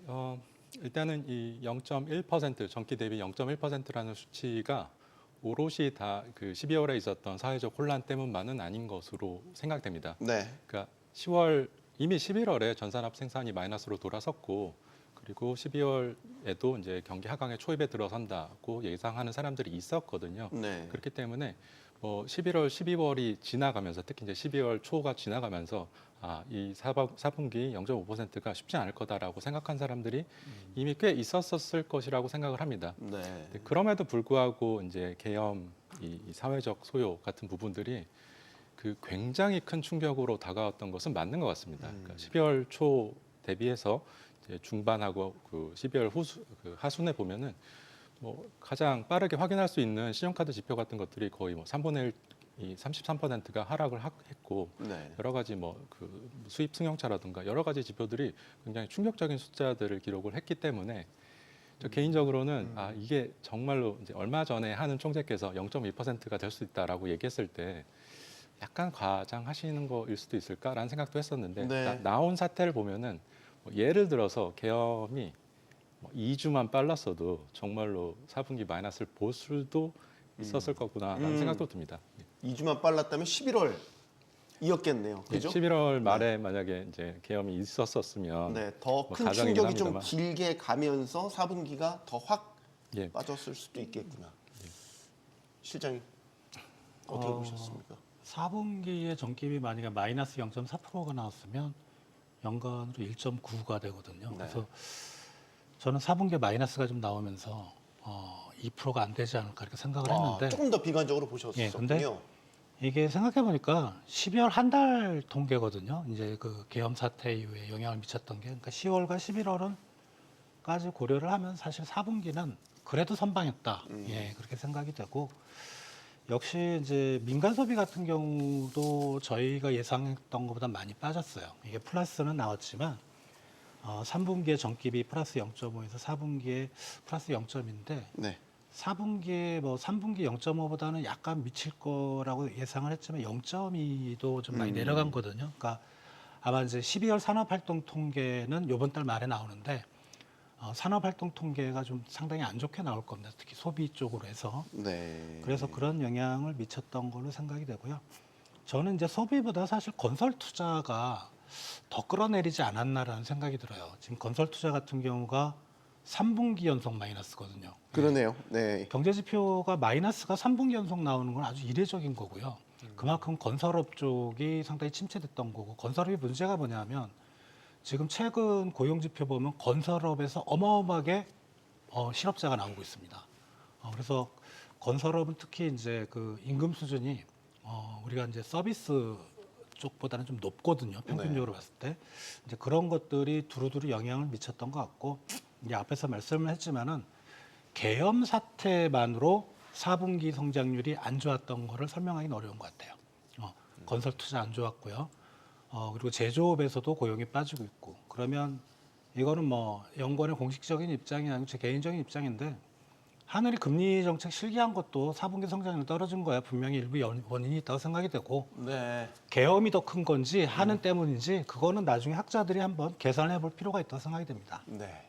일단은 이 0.1% 전기 대비 0.1%라는 수치가 오롯이 다 그 12월에 있었던 사회적 혼란 때문만은 아닌 것으로 생각됩니다. 네. 그러니까 이미 11월에 전산업 생산이 마이너스로 돌아섰고 그리고 12월에도 이제 경기 하강의 초입에 들어선다고 예상하는 사람들이 있었거든요. 네. 그렇기 때문에 뭐 11월, 12월이 지나가면서 특히 이제 12월 초가 지나가면서 이 4분기 0.5%가 쉽지 않을 거다라고 생각한 사람들이 이미 꽤 있었을 것이라고 생각을 합니다. 네. 네, 그럼에도 불구하고 이제 계엄, 이 사회적 소요 같은 부분들이 그 굉장히 큰 충격으로 다가왔던 것은 맞는 것 같습니다. 그러니까 12월 초 대비해서 이제 중반하고 그 12월 하순에 보면은 뭐 가장 빠르게 확인할 수 있는 신용카드 지표 같은 것들이 거의 뭐 3분의 1, 이 33%가 하락을 했고 네. 여러 가지 뭐 그 수입 승용차라든가 여러 가지 지표들이 굉장히 충격적인 숫자들을 기록을 했기 때문에 저 개인적으로는 이게 정말로 이제 얼마 전에 한은 총재께서 0.2%가 될 수 있다라고 얘기했을 때 약간 과장하시는 거일 수도 있을까라는 생각도 했었는데 네. 나온 사태를 보면은 뭐 예를 들어서 계엄이 뭐 2주만 빨랐어도 정말로 4분기 마이너스를 볼 수도 있었을 거구나라는 생각도 듭니다. 2주만 빨랐다면 11월이었겠네요. 그죠? 11월 말에 만약에 이제 계엄이 있었었으면 네, 더 뭐 큰 가정이긴 충격이 좀 합니다만. 길게 가면서 4분기가 더 확 예. 빠졌을 수도 있겠구나. 실장님 어떻게 보셨습니까? 4분기에 전기비 만약에 마이너스 0.4%가 나왔으면 연간으로 1.9가 되거든요. 네. 그래서 저는 4분기에 마이너스가 좀 나오면서 2%가 안 되지 않을까 이렇게 생각을 했는데 조금 더 비관적으로 예, 보셨었군요. 근데 이게 생각해 보니까 12월 한 달 통계거든요. 이제 그 계엄 사태 이후에 영향을 미쳤던 게 그러니까 10월과 11월은까지 고려를 하면 사실 4분기는 그래도 선방했다. 예, 그렇게 생각이 되고 역시 이제 민간 소비 같은 경우도 저희가 예상했던 것보다 많이 빠졌어요. 이게 플러스는 나왔지만 3분기에 전기비 플러스 0.5에서 4분기에 플러스 0.인데 네. 4분기에 뭐 3분기 0.5보다는 약간 미칠 거라고 예상을 했지만 0.2도 좀 많이 내려간 거거든요. 그러니까 아마 이제 12월 산업활동 통계는 이번 달 말에 나오는데 산업활동 통계가 좀 상당히 안 좋게 나올 겁니다. 특히 소비 쪽으로 해서. 네. 그래서 그런 영향을 미쳤던 걸로 생각이 되고요. 저는 이제 소비보다 사실 건설 투자가 더 끌어내리지 않았나라는 생각이 들어요. 지금 건설 투자 같은 경우가 3분기 연속 마이너스거든요. 그러네요. 네. 경제 지표가 마이너스가 3분기 연속 나오는 건 아주 이례적인 거고요. 그만큼 건설업 쪽이 상당히 침체됐던 거고, 건설업이 문제가 뭐냐면 지금 최근 고용 지표 보면 건설업에서 어마어마하게 실업자가 나오고 있습니다. 그래서 건설업은 특히 이제 그 임금 수준이 우리가 이제 서비스 쪽보다는 좀 높거든요. 평균적으로 봤을 때. 이제 그런 것들이 두루두루 영향을 미쳤던 것 같고, 이제 앞에서 말씀을 했지만은 계엄 사태만으로 4분기 성장률이 안 좋았던 거를 설명하기는 어려운 것 같아요. 건설 투자 안 좋았고요. 그리고 제조업에서도 고용이 빠지고 있고. 그러면 이거는 뭐 연구원의 공식적인 입장이 아니고 제 개인적인 입장인데, 하늘이 금리 정책 실기한 것도 4분기 성장률 떨어진 거야. 분명히 일부 원인이 있다고 생각이 되고, 네. 계엄이 더 큰 건지 하는 때문인지 그거는 나중에 학자들이 한번 계산해 볼 필요가 있다고 생각이 됩니다. 네.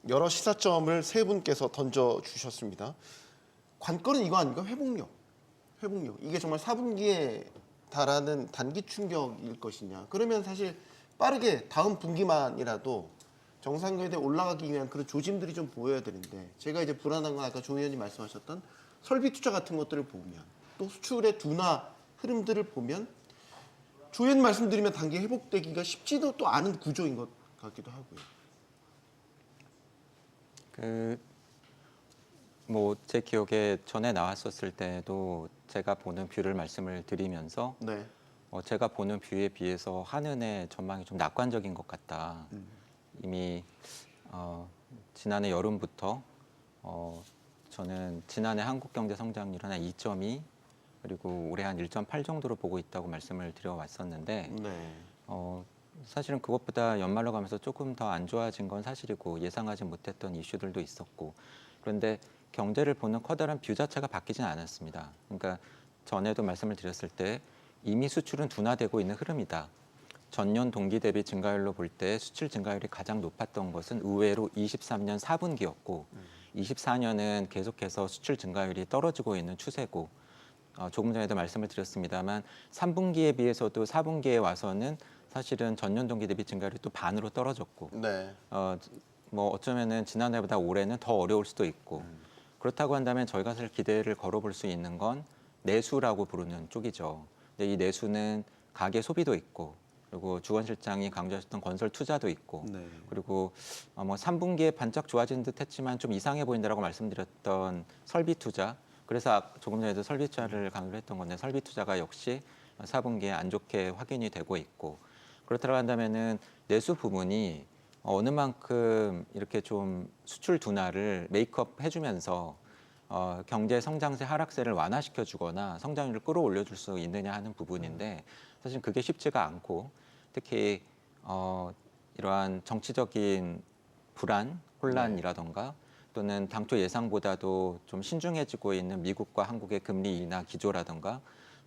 여러 시사점을 세 분께서 던져 주셨습니다. 관건은 이거 아닙니까? 회복력. 회복력. 이게 정말 4분기에 달하는 단기 충격일 것이냐. 그러면 사실 빠르게 다음 분기만이라도 정상궤도에 올라가기 위한 그런 조짐들이 좀 보여야 되는데, 제가 이제 불안한 건 아까 조 의원님 말씀하셨던 설비 투자 같은 것들을 보면, 또 수출의 둔화 흐름들을 보면 조 의원님 말씀드리면 단기 회복되기가 쉽지도 또 않은 구조인 것 같기도 하고요. 뭐 제 기억에 전에 나왔었을 때도 제가 보는 뷰를 말씀을 드리면서 네. 제가 보는 뷰에 비해서 한은의 전망이 좀 낙관적인 것 같다. 이미 지난해 여름부터 저는 지난해 한국 경제 성장률은 한 2.2 그리고 올해 한 1.8 정도로 보고 있다고 말씀을 드려왔었는데 네. 사실은 그것보다 연말로 가면서 조금 더 안 좋아진 건 사실이고 예상하지 못했던 이슈들도 있었고, 그런데 경제를 보는 커다란 뷰 자체가 바뀌진 않았습니다. 그러니까 전에도 말씀을 드렸을 때 이미 수출은 둔화되고 있는 흐름이다. 전년 동기 대비 증가율로 볼 때 수출 증가율이 가장 높았던 것은 의외로 23년 4분기였고 24년은 계속해서 수출 증가율이 떨어지고 있는 추세고, 조금 전에도 말씀을 드렸습니다만 3분기에 비해서도 4분기에 와서는 사실은 전년 동기 대비 증가율이 또 반으로 떨어졌고, 네. 뭐 어쩌면은 지난해보다 올해는 더 어려울 수도 있고, 그렇다고 한다면 저희가 사실 기대를 걸어볼 수 있는 건 내수라고 부르는 쪽이죠. 근데 이 내수는 가계 소비도 있고, 그리고 주원 실장이 강조하셨던 건설 투자도 있고, 네. 그리고 뭐 3분기에 반짝 좋아진 듯했지만 좀 이상해 보인다라고 말씀드렸던 설비 투자. 그래서 조금 전에도 설비 투자를 강조를 했던 건데, 설비 투자가 역시 4분기에 안 좋게 확인이 되고 있고, 그렇다고 한다면은 내수 부분이 어느 만큼 이렇게 좀 수출 둔화를 메이크업 해주면서 경제 성장세 하락세를 완화시켜주거나 성장률을 끌어올려줄 수 있느냐 하는 부분인데, 사실 그게 쉽지가 않고, 특히 이러한 정치적인 불안, 혼란이라던가 또는 당초 예상보다도 좀 신중해지고 있는 미국과 한국의 금리 인하 기조라던가,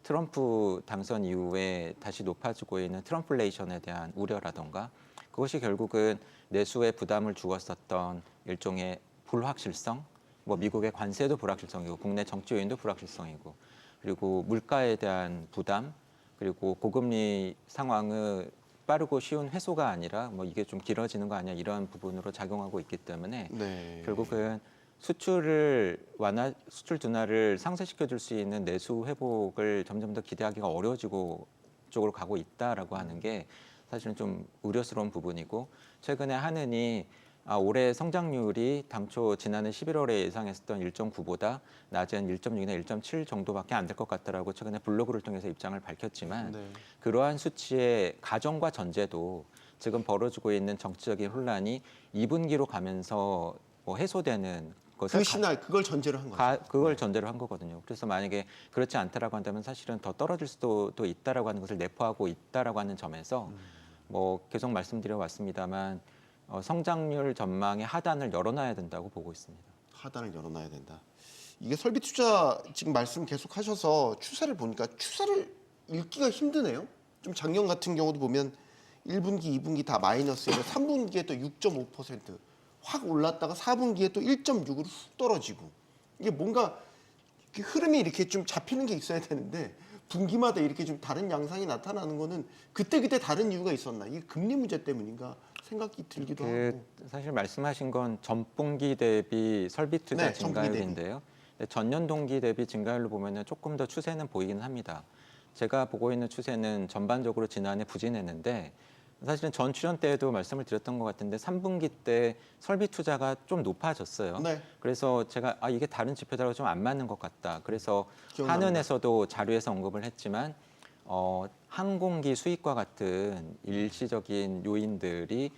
트럼프 당선 이후에 다시 높아지고 있는 트럼플레이션에 대한 우려라던가, 그것이 결국은 내수에 부담을 주었었던 일종의 불확실성, 뭐 미국의 관세도 불확실성이고 국내 정치 요인도 불확실성이고, 그리고 물가에 대한 부담, 그리고 고금리 상황의 빠르고 쉬운 회소가 아니라 뭐 이게 좀 길어지는 거 아니야, 이런 부분으로 작용하고 있기 때문에 네. 결국은 수출 둔화를 상쇄시켜 줄 수 있는 내수 회복을 점점 더 기대하기가 어려워지고 쪽으로 가고 있다라고 하는 게 사실은 좀 우려스러운 부분이고, 최근에 한은이 올해 성장률이 당초 지난해 11월에 예상했었던 1.9보다 낮은 1.6이나 1.7 정도밖에 안 될 것 같다라고 최근에 블로그를 통해서 입장을 밝혔지만, 네. 그러한 수치의 가정과 전제도 지금 벌어지고 있는 정치적인 혼란이 2분기로 가면서 뭐 해소되는 것을 그 시나리오, 그걸 전제로 한 거죠. 그걸 전제로 한 거거든요. 그래서 만약에 그렇지 않다라고 한다면 사실은 더 떨어질 수도 또 있다라고 하는 것을 내포하고 있다라고 하는 점에서 뭐 계속 말씀드려 왔습니다만 성장률 전망의 하단을 열어놔야 된다고 보고 있습니다. 하단을 열어놔야 된다. 이게 설비 투자 지금 말씀 계속 하셔서 추세를 보니까 추세를 읽기가 힘드네요. 좀 작년 같은 경우도 보면 1분기, 2분기 다 마이너스이고 3분기에 또 6.5%확 올랐다가 4분기에 또 1.6으로 훅 떨어지고 이게 뭔가 흐름이 이렇게 좀 잡히는 게 있어야 되는데 분기마다 이렇게 좀 다른 양상이 나타나는 거는 그때 다른 이유가 있었나? 이게 금리 문제 때문인가 생각이 들기도 하고. 사실 말씀하신 건 전분기 대비 설비 투자 네, 전분기 증가율인데요. 근데 전년 동기 대비 증가율로 보면은 조금 더 추세는 보이긴 합니다. 제가 보고 있는 추세는 전반적으로 지난해 부진했는데 사실은 전 출연 때에도 말씀을 드렸던 것 같은데 3분기 때 설비 투자가 좀 높아졌어요. 네. 그래서 제가 이게 다른 지표들하고 좀 안 맞는 것 같다. 그래서 기억납니다. 한은에서도 자료에서 언급을 했지만 항공기 수익과 같은 일시적인 요인들이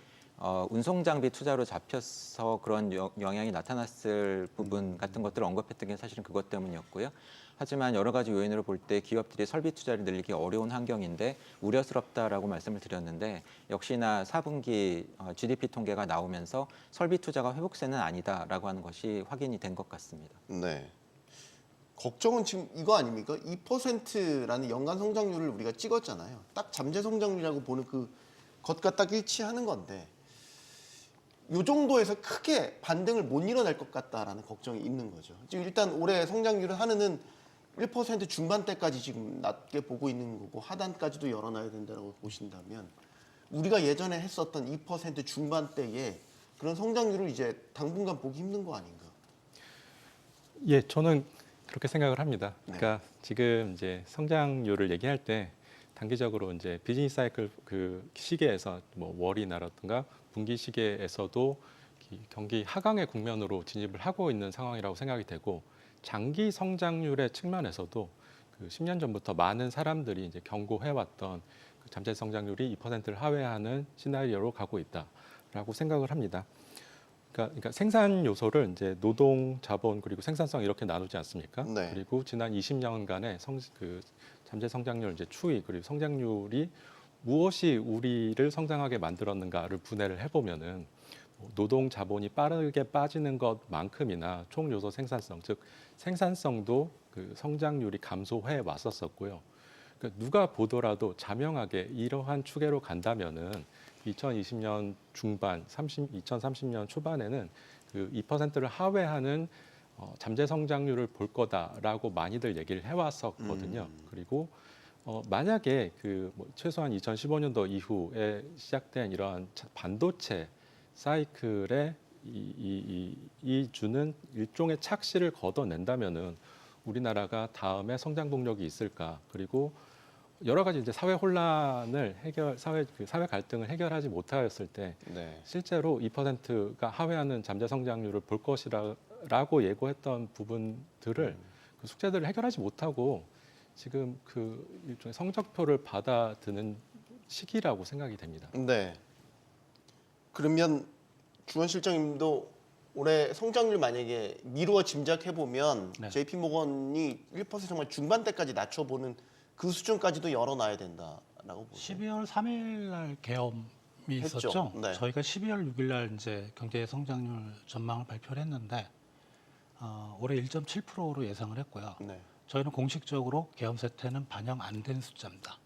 운송 장비 투자로 잡혀서 그런 영향이 나타났을 부분 같은 것들을 언급했던 게 사실은 그것 때문이었고요. 하지만 여러 가지 요인으로 볼 때 기업들이 설비 투자를 늘리기 어려운 환경인데 우려스럽다라고 말씀을 드렸는데 역시나 4분기 GDP 통계가 나오면서 설비 투자가 회복세는 아니다라고 하는 것이 확인이 된 것 같습니다. 네. 걱정은 지금 이거 아닙니까? 2%라는 연간 성장률을 우리가 찍었잖아요. 딱 잠재 성장률이라고 보는 그 것과 딱 일치하는 건데 이 정도에서 크게 반등을 못 일어날 것 같다라는 걱정이 있는 거죠. 지금 일단 올해 성장률은 한은은 1% 중반대까지 지금 낮게 보고 있는 거고 하단까지도 열어놔야 된다고 보신다면 우리가 예전에 했었던 2% 중반대의 그런 성장률을 이제 당분간 보기 힘든 거 아닌가? 예, 저는 그렇게 생각을 합니다. 그러니까 지금 이제 성장률을 얘기할 때 단기적으로 이제 비즈니스 사이클 그 시계에서 뭐 월이나라든가 분기 시계에서도 경기 하강의 국면으로 진입을 하고 있는 상황이라고 생각이 되고 장기 성장률의 측면에서도 그 10년 전부터 많은 사람들이 이제 경고해왔던 그 잠재 성장률이 2%를 하회하는 시나리오로 가고 있다라고 생각을 합니다. 그러니까 생산 요소를 이제 노동, 자본 그리고 생산성 이렇게 나누지 않습니까? 네. 그리고 지난 20년간의 그 잠재 성장률 이제 추이 그리고 성장률이 무엇이 우리를 성장하게 만들었는가를 분해를 해보면은 노동 자본이 빠르게 빠지는 것만큼이나 총 요소 생산성, 즉 생산성도 그 성장률이 감소해 왔었었고요. 그러니까 누가 보더라도 자명하게 이러한 추계로 간다면은 2020년 중반, 2030년 초반에는 그 2%를 하회하는 잠재 성장률을 볼 거다라고 많이들 얘기를 해왔었거든요. 그리고 만약에 그 뭐 최소한 2015년도 이후에 시작된 이러한 반도체 사이클에 이 주는 일종의 착시를 걷어낸다면은 우리나라가 다음에 성장 동력이 있을까? 그리고 여러 가지 이제 사회 혼란을 사회 갈등을 해결하지 못하였을 때 네. 실제로 2%가 하회하는 잠재 성장률을 볼 것이라고 예고했던 부분들을 그 숙제들을 해결하지 못하고 지금 그 일종의 성적표를 받아드는 시기라고 생각이 됩니다. 네. 그러면 주원 실장님도 올해 성장률 만약에 미루어 짐작해 보면 네. JP모건이 1% 정말 중반대까지 낮춰보는 그 수준까지도 열어놔야 된다라고 보세요. 12월 3일 날 계엄이 했죠. 있었죠. 네. 저희가 12월 6일 날 이제 경제 성장률 전망을 발표를 했는데 올해 1.7%로 예상을 했고요. 네. 저희는 공식적으로 계엄 사태는 반영 안 된 숫자입니다.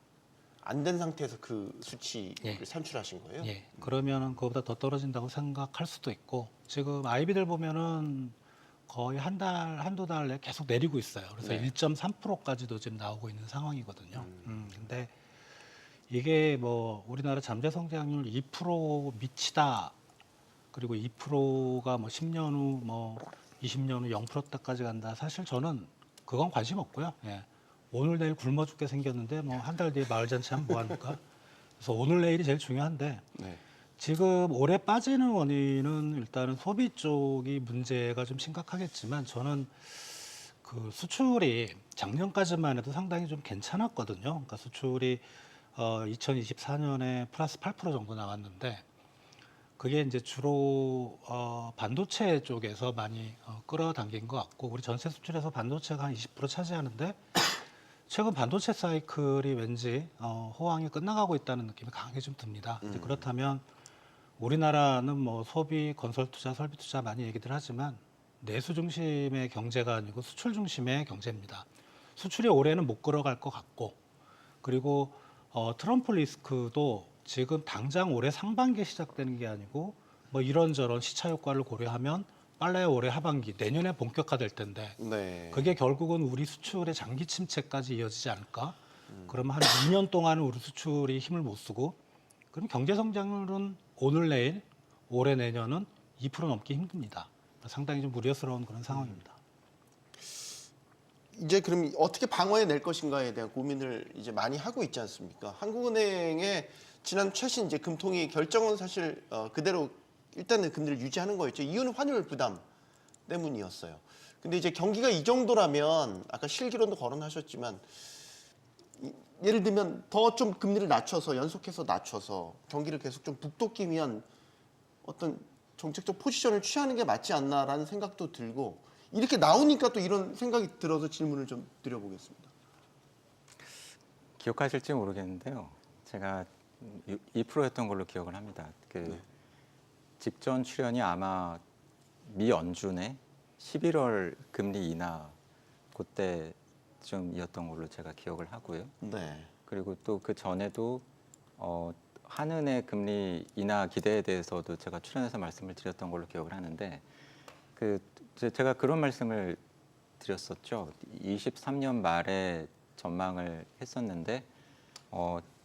안 된 상태에서 그 수치를 예. 산출하신 거예요? 예, 그러면은 그거보다 더 떨어진다고 생각할 수도 있고 지금 아이비들 보면은 거의 한두 달 내 계속 내리고 있어요. 그래서 네. 1.3%까지도 지금 나오고 있는 상황이거든요. 근데 이게 뭐 우리나라 잠재 성장률 2% 미치다 그리고 2%가 뭐 10년 후 뭐 20년 후 0%대까지 간다. 사실 저는 그건 관심 없고요. 예. 오늘 내일 굶어 죽게 생겼는데 뭐 한 달 뒤에 마을 잔치하면 뭐 합니까? 그래서 오늘 내일이 제일 중요한데 네. 지금 올해 빠지는 원인은 일단은 소비 쪽이 문제가 좀 심각하겠지만 저는 그 수출이 작년까지만 해도 상당히 좀 괜찮았거든요. 그러니까 수출이 2024년에 플러스 8% 정도 나왔는데 그게 이제 주로 반도체 쪽에서 많이 끌어당긴 것 같고 우리 전체 수출에서 반도체가 한 20% 차지하는데 최근 반도체 사이클이 왠지 호황이 끝나가고 있다는 느낌이 강하게 좀 듭니다. 이제 그렇다면 우리나라는 뭐 소비, 건설 투자, 설비 투자 많이 얘기들 하지만 내수 중심의 경제가 아니고 수출 중심의 경제입니다. 수출이 올해는 못 걸어갈 것 같고, 그리고 트럼프 리스크도 지금 당장 올해 상반기에 시작되는 게 아니고 뭐 이런저런 시차 효과를 고려하면 빨라야 올해 하반기, 내년에 본격화될 텐데 네. 그게 결국은 우리 수출의 장기 침체까지 이어지지 않을까? 그러면 한 2년 동안은 우리 수출이 힘을 못 쓰고, 그럼 경제 성장률은 오늘 내일, 올해 내년은 2% 넘기 힘듭니다. 상당히 좀 우려스러운 그런 상황입니다. 이제 그럼 어떻게 방어해 낼 것인가에 대한 고민을 이제 많이 하고 있지 않습니까? 한국은행의 지난 최신 이제 금통위 결정은 사실 그대로 일단은 금리를 유지하는 거였죠. 이유는 환율 부담 때문이었어요. 근데 이제 경기가 이 정도라면 아까 실기론도 거론하셨지만 예를 들면 더 좀 금리를 낮춰서 연속해서 낮춰서 경기를 계속 좀 북돋기 위한 어떤 정책적 포지션을 취하는 게 맞지 않나라는 생각도 들고, 이렇게 나오니까 또 이런 생각이 들어서 질문을 좀 드려보겠습니다. 기억하실지 모르겠는데요. 제가 2%였던 걸로 기억을 합니다. 네. 직전 출연이 아마 미 연준의 11월 금리 인하 그때쯤이었던 걸로 제가 기억을 하고요. 네. 그리고 또 그 전에도 한은의 금리 인하 기대에 대해서도 제가 출연해서 말씀을 드렸던 걸로 기억을 하는데, 제가 그런 말씀을 드렸었죠. 23년 말에 전망을 했었는데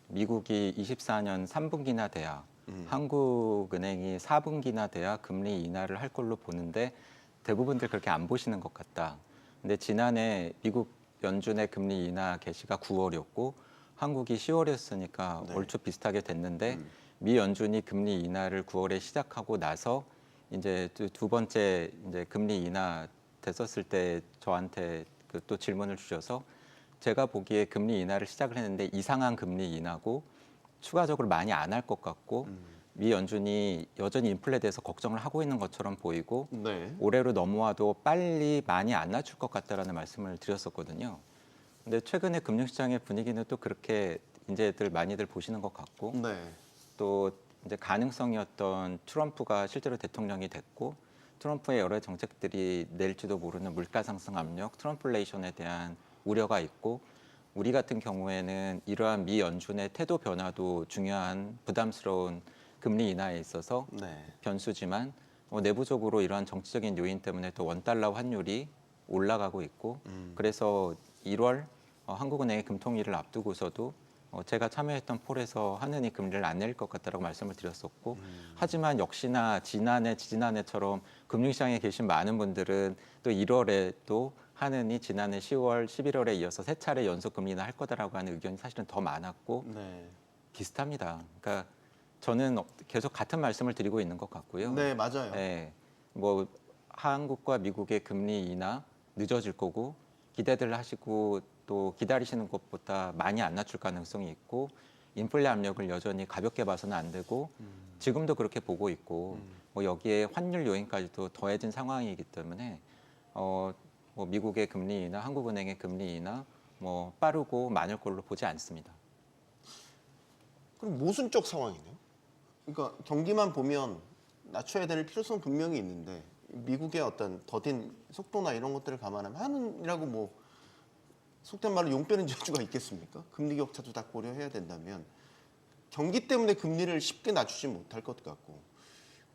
미국이 24년 3분기나 돼야 한국은행이 4분기나 돼야 금리 인하를 할 걸로 보는데 대부분들 그렇게 안 보시는 것 같다. 근데 지난해 미국 연준의 금리 인하 개시가 9월이었고 한국이 10월이었으니까 네. 얼추 비슷하게 됐는데 미 연준이 금리 인하를 9월에 시작하고 나서 이제 두 번째 이제 금리 인하 됐었을 때 저한테 또 질문을 주셔서 제가 보기에 금리 인하를 시작을 했는데 이상한 금리 인하고 추가적으로 많이 안 할 것 같고 미 연준이 여전히 인플레에 대해서 걱정을 하고 있는 것처럼 보이고 네. 올해로 넘어와도 빨리 많이 안 낮출 것 같다라는 말씀을 드렸었거든요. 근데 최근에 금융시장의 분위기는 또 그렇게 이제들 많이들 보시는 것 같고 네. 또 이제 가능성이었던 트럼프가 실제로 대통령이 됐고 트럼프의 여러 정책들이 낼지도 모르는 물가 상승 압력, 트럼플레이션에 대한 우려가 있고 우리 같은 경우에는 이러한 미 연준의 태도 변화도 중요한 부담스러운 금리 인하에 있어서 네. 변수지만 내부적으로 이러한 정치적인 요인 때문에 또 원달러 환율이 올라가고 있고 그래서 1월 한국은행의 금통위를 앞두고서도 제가 참여했던 폴에서 한은이 금리를 안 내릴 것 같다라고 말씀을 드렸었고 하지만 역시나 지난해, 지지난해처럼 금융시장에 계신 많은 분들은 또 1월에 또 한은이 지난해 10월, 11월에 이어서 세 차례 연속 금리 인하 할 거다라고 하는 의견이 사실은 더 많았고 네. 비슷합니다. 그러니까 저는 계속 같은 말씀을 드리고 있는 것 같고요. 네, 맞아요. 네, 뭐 한국과 미국의 금리 인하 늦어질 거고 기대들 하시고 또 기다리시는 것보다 많이 안 낮출 가능성이 있고 인플레 압력을 여전히 가볍게 봐서는 안 되고 지금도 그렇게 보고 있고 뭐 여기에 환율 요인까지도 더해진 상황이기 때문에 뭐 미국의 금리 인하, 한국은행의 금리 인하 뭐 빠르고 많을 걸로 보지 않습니다. 그럼 모순적 상황이네요. 그러니까 경기만 보면 낮춰야 될 필요성 분명히 있는데 미국의 어떤 더딘 속도나 이런 것들을 감안하면 한은이라고 뭐 속된 말로 용 빼는 재주가 있겠습니까? 금리 격차도 다 고려해야 된다면 경기 때문에 금리를 쉽게 낮추지 못할 것 같고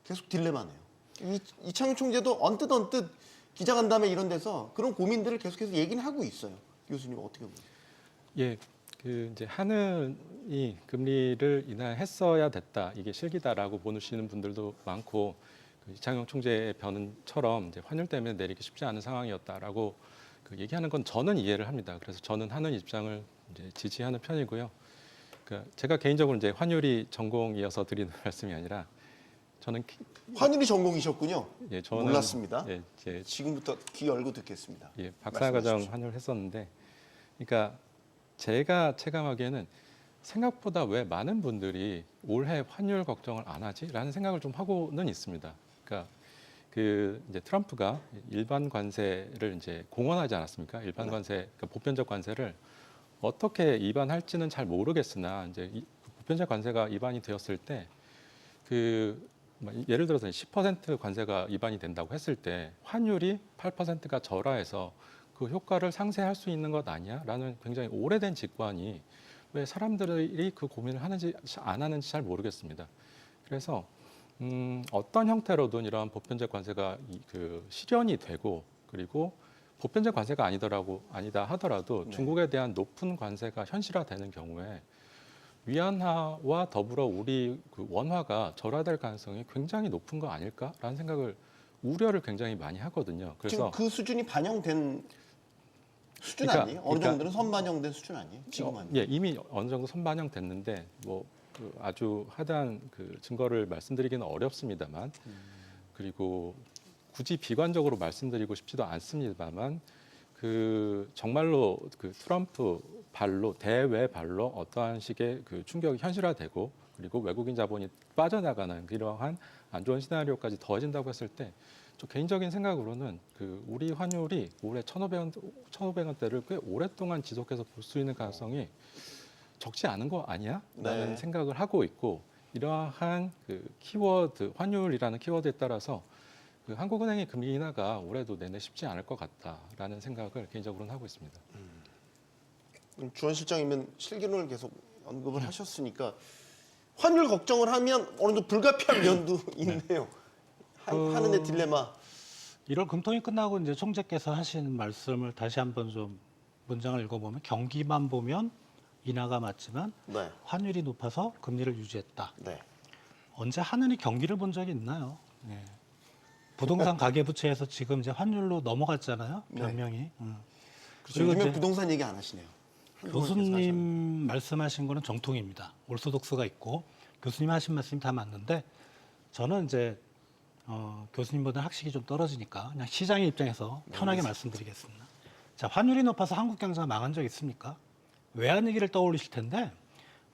계속 딜레마네요. 이창용 총재도 언뜻 기자간담회 이런 데서 그런 고민들을 계속해서 얘기는 하고 있어요. 교수님 어떻게 보세요? 예, 이제 한은이 금리를 인하했어야 됐다, 이게 실기다라고 보시는 분들도 많고 이창용 총재의 변은처럼 이제 환율 때문에 내리기 쉽지 않은 상황이었다라고 얘기하는 건 저는 이해를 합니다. 그래서 저는 한은 입장을 이제 지지하는 편이고요. 제가 개인적으로 이제 환율이 전공이어서 드리는 말씀이 아니라 저는 환율이 전공이셨군요. 예, 저는 몰랐습니다. 예, 이제 지금부터 귀 열고 듣겠습니다. 예, 박사과정 말씀하십시오. 환율 했었는데, 그러니까 제가 체감하기에는 생각보다 왜 많은 분들이 올해 환율 걱정을 안 하지라는 생각을 좀 하고는 있습니다. 그러니까 이제 트럼프가 일반 관세를 이제 공언하지 않았습니까? 일반 네. 관세, 그러니까 보편적 관세를 어떻게 입안할지는 잘 모르겠으나 이제 보편적 관세가 입안이 되었을 때 예를 들어서 10% 관세가 입안이 된다고 했을 때 환율이 8%가 절하해서 그 효과를 상쇄할 수 있는 것 아니야?라는 굉장히 오래된 직관이 왜 사람들이 그 고민을 하는지 안 하는지 잘 모르겠습니다. 그래서 어떤 형태로든 이러한 보편적 관세가 실현이 되고 그리고 보편적 관세가 아니다 하더라도 네. 중국에 대한 높은 관세가 현실화되는 경우에 위안화와 더불어 우리 그 원화가 절하될 가능성이 굉장히 높은 거 아닐까라는 생각을 우려를 굉장히 많이 하거든요. 지금 그래서 그 수준이 반영된 수준 그러니까- 아니에요? 어느 그러니까- 정도는 선반영된 수준 아니에요? 지금 하면. 예, 이미 어느 정도 선반영됐는데 아주 하드한 증거를 말씀드리기는 어렵습니다만 그리고 굳이 비관적으로 말씀드리고 싶지도 않습니다만 정말로 트럼프 발로 대외 발로 어떠한 식의 충격이 현실화되고 그리고 외국인 자본이 빠져나가는 이러한 안 좋은 시나리오까지 더해진다고 했을 때 저 개인적인 생각으로는 우리 환율이 올해 1,500원대를 꽤 오랫동안 지속해서 볼 수 있는 가능성이 적지 않은 거 아니야? 라는 네. 생각을 하고 있고 이러한 키워드 환율이라는 키워드에 따라서 한국은행의 금리 인하가 올해도 내내 쉽지 않을 것 같다라는 생각을 개인적으로는 하고 있습니다. 주원 실장이면 실기론을 계속 언급을 하셨으니까 환율 걱정을 하면 어느 정도 불가피한 면도 있네요. 하는데 딜레마. 1월 금통이 끝나고 이제 총재께서 하신 말씀을 다시 한번 좀 문장을 읽어보면 경기만 보면 인하가 맞지만 네. 환율이 높아서 금리를 유지했다. 네. 언제 하느니 경기를 본 적이 있나요? 예. 부동산 가계부채에서 지금 이제 환율로 넘어갔잖아요. 네. 변명이. 그렇죠. 그리고 요즘에 이제 부동산 얘기 안 하시네요. 교수님 말씀하신 거는 정통입니다. 올소독스가 있고 교수님 하신 말씀이 다 맞는데 저는 이제 교수님보다 학식이 좀 떨어지니까 그냥 시장의 입장에서 편하게 말씀드리겠습니다. 자, 환율이 높아서 한국 경제가 망한 적 있습니까? 외환위기를 떠올리실 텐데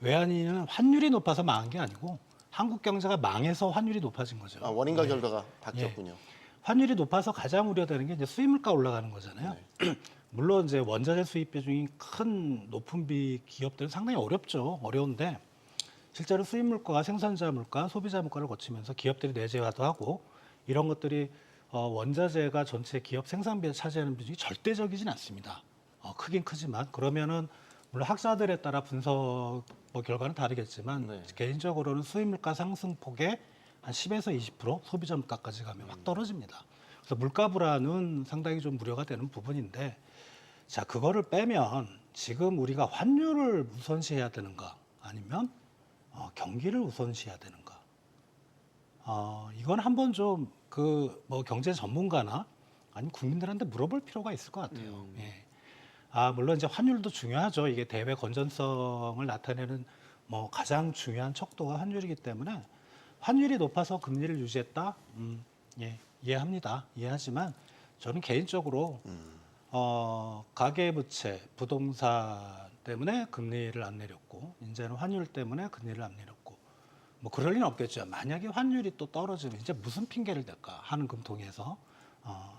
외환위기는 환율이 높아서 망한 게 아니고 한국 경제가 망해서 환율이 높아진 거죠. 원인과 결과가 바뀌었군요. 환율이 높아서 가장 우려되는 게 이제 수입물가 올라가는 거잖아요. 네. 물론 이제 원자재 수입 비중이 큰 높은 기업들은 상당히 어려운데 실제로 수입 물가가 생산자 물가, 소비자 물가를 거치면서 기업들이 내재화도 하고 이런 것들이 원자재가 전체 기업 생산비에 차지하는 비중이 절대적이진 않습니다. 크긴 크지만 그러면은 물론 학자들에 따라 분석 결과는 다르겠지만 네. 개인적으로는 수입 물가 상승폭의 한 10에서 20% 소비자 물가까지 가면 확 떨어집니다. 그래서 물가 불안은 상당히 좀 우려가 되는 부분인데 자, 그거를 빼면 지금 우리가 환율을 우선시해야 되는가 아니면 경기를 우선시해야 되는가? 이건 한번 좀 경제 전문가나 아니면 국민들한테 물어볼 필요가 있을 것 같아요. 예. 물론 이제 환율도 중요하죠. 이게 대외 건전성을 나타내는 가장 중요한 척도가 환율이기 때문에 환율이 높아서 금리를 유지했다. 예, 이해합니다. 이해하지만 저는 개인적으로 가계부채, 부동산 때문에 금리를 안 내렸고 이제는 환율 때문에 금리를 안 내렸고 그럴 리는 없겠죠. 만약에 환율이 또 떨어지면 이제 무슨 핑계를 댈까 하는 금통위에서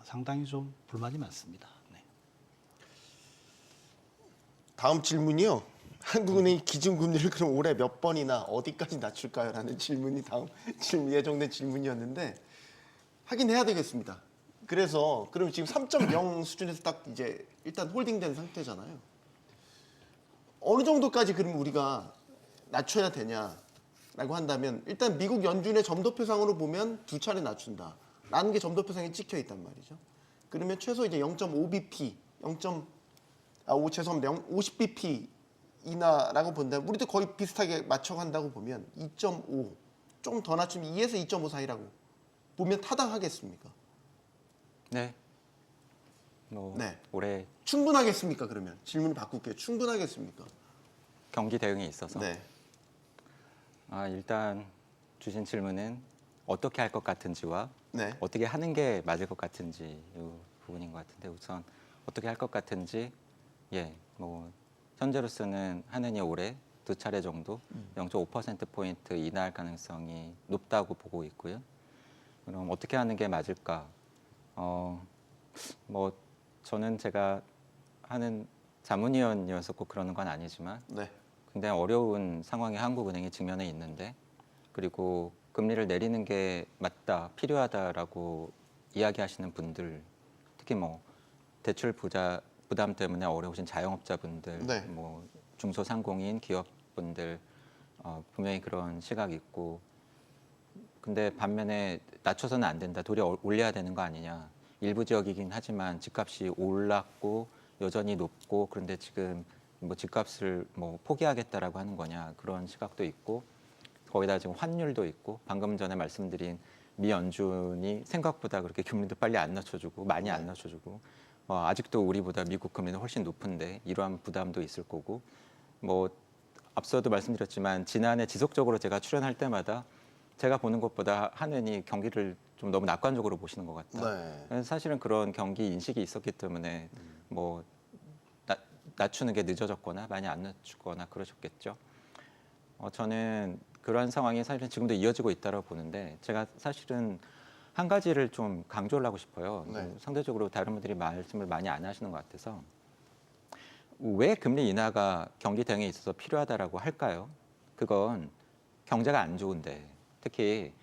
상당히 좀 불만이 많습니다. 네. 다음 질문이요. 한국은행이 기준금리를 그럼 올해 몇 번이나 어디까지 낮출까요? 라는 질문이 다음 예정된 질문이었는데 하긴 해야 되겠습니다. 그래서 그럼 지금 3.0 수준에서 딱 이제 일단 홀딩된 상태잖아요. 어느 정도까지 그럼 우리가 낮춰야 되냐라고 한다면 일단 미국 연준의 점도표상으로 보면 2차례 낮춘다라는 게 점도표상에 찍혀 있단 말이죠. 그러면 최소 이제 0.5bp, 50bp 인하라고 본다면 우리도 거의 비슷하게 맞춰간다고 보면 2.5, 좀 더 낮추면 2에서 2.5 사이라고 보면 타당하겠습니까? 네. 네. 올해 충분하겠습니까? 그러면 질문을 바꿀게요. 충분하겠습니까? 경기 대응에 있어서 네. 일단 주신 질문은 어떻게 할 것 같은지와 네. 어떻게 하는 게 맞을 것 같은지 이 부분인 것 같은데 우선 어떻게 할 것 같은지 현재로서는 하느니 올해 2차례 정도 0.5%포인트 인하할 가능성이 높다고 보고 있고요. 그럼 어떻게 하는 게 맞을까? 저는 제가 하는 자문위원이어서 꼭 그러는 건 아니지만 네. 굉장히 어려운 상황에 한국은행이 직면해 있는데 그리고 금리를 내리는 게 맞다, 필요하다라고 이야기하시는 분들 특히 뭐 대출 부담 때문에 어려우신 자영업자분들, 네. 뭐 중소상공인 기업분들 분명히 그런 시각이 있고 근데 반면에 낮춰서는 안 된다. 도리어 올려야 되는 거 아니냐. 일부 지역이긴 하지만 집값이 올랐고 여전히 높고 그런데 지금 뭐 집값을 뭐 포기하겠다라고 하는 거냐 그런 시각도 있고 거기다 지금 환율도 있고 방금 전에 말씀드린 미 연준이 생각보다 그렇게 금리도 빨리 안 낮춰주고 많이 안 낮춰주고 아직도 우리보다 미국 금리는 훨씬 높은데 이러한 부담도 있을 거고 뭐 앞서도 말씀드렸지만 지난해 지속적으로 제가 출연할 때마다 제가 보는 것보다 한은이 경기를 좀 너무 낙관적으로 보시는 것 같다. 네. 사실은 그런 경기 인식이 있었기 때문에 뭐 낮추는 게 늦어졌거나 많이 안 낮추거나 그러셨겠죠. 저는 그러한 상황이 사실은 지금도 이어지고 있다고 보는데 제가 사실은 한 가지를 좀 강조를 하고 싶어요. 네. 상대적으로 다른 분들이 말씀을 많이 안 하시는 것 같아서 왜 금리 인하가 경기 대응에 있어서 필요하다라고 할까요? 그건 경제가 안 좋은데 특히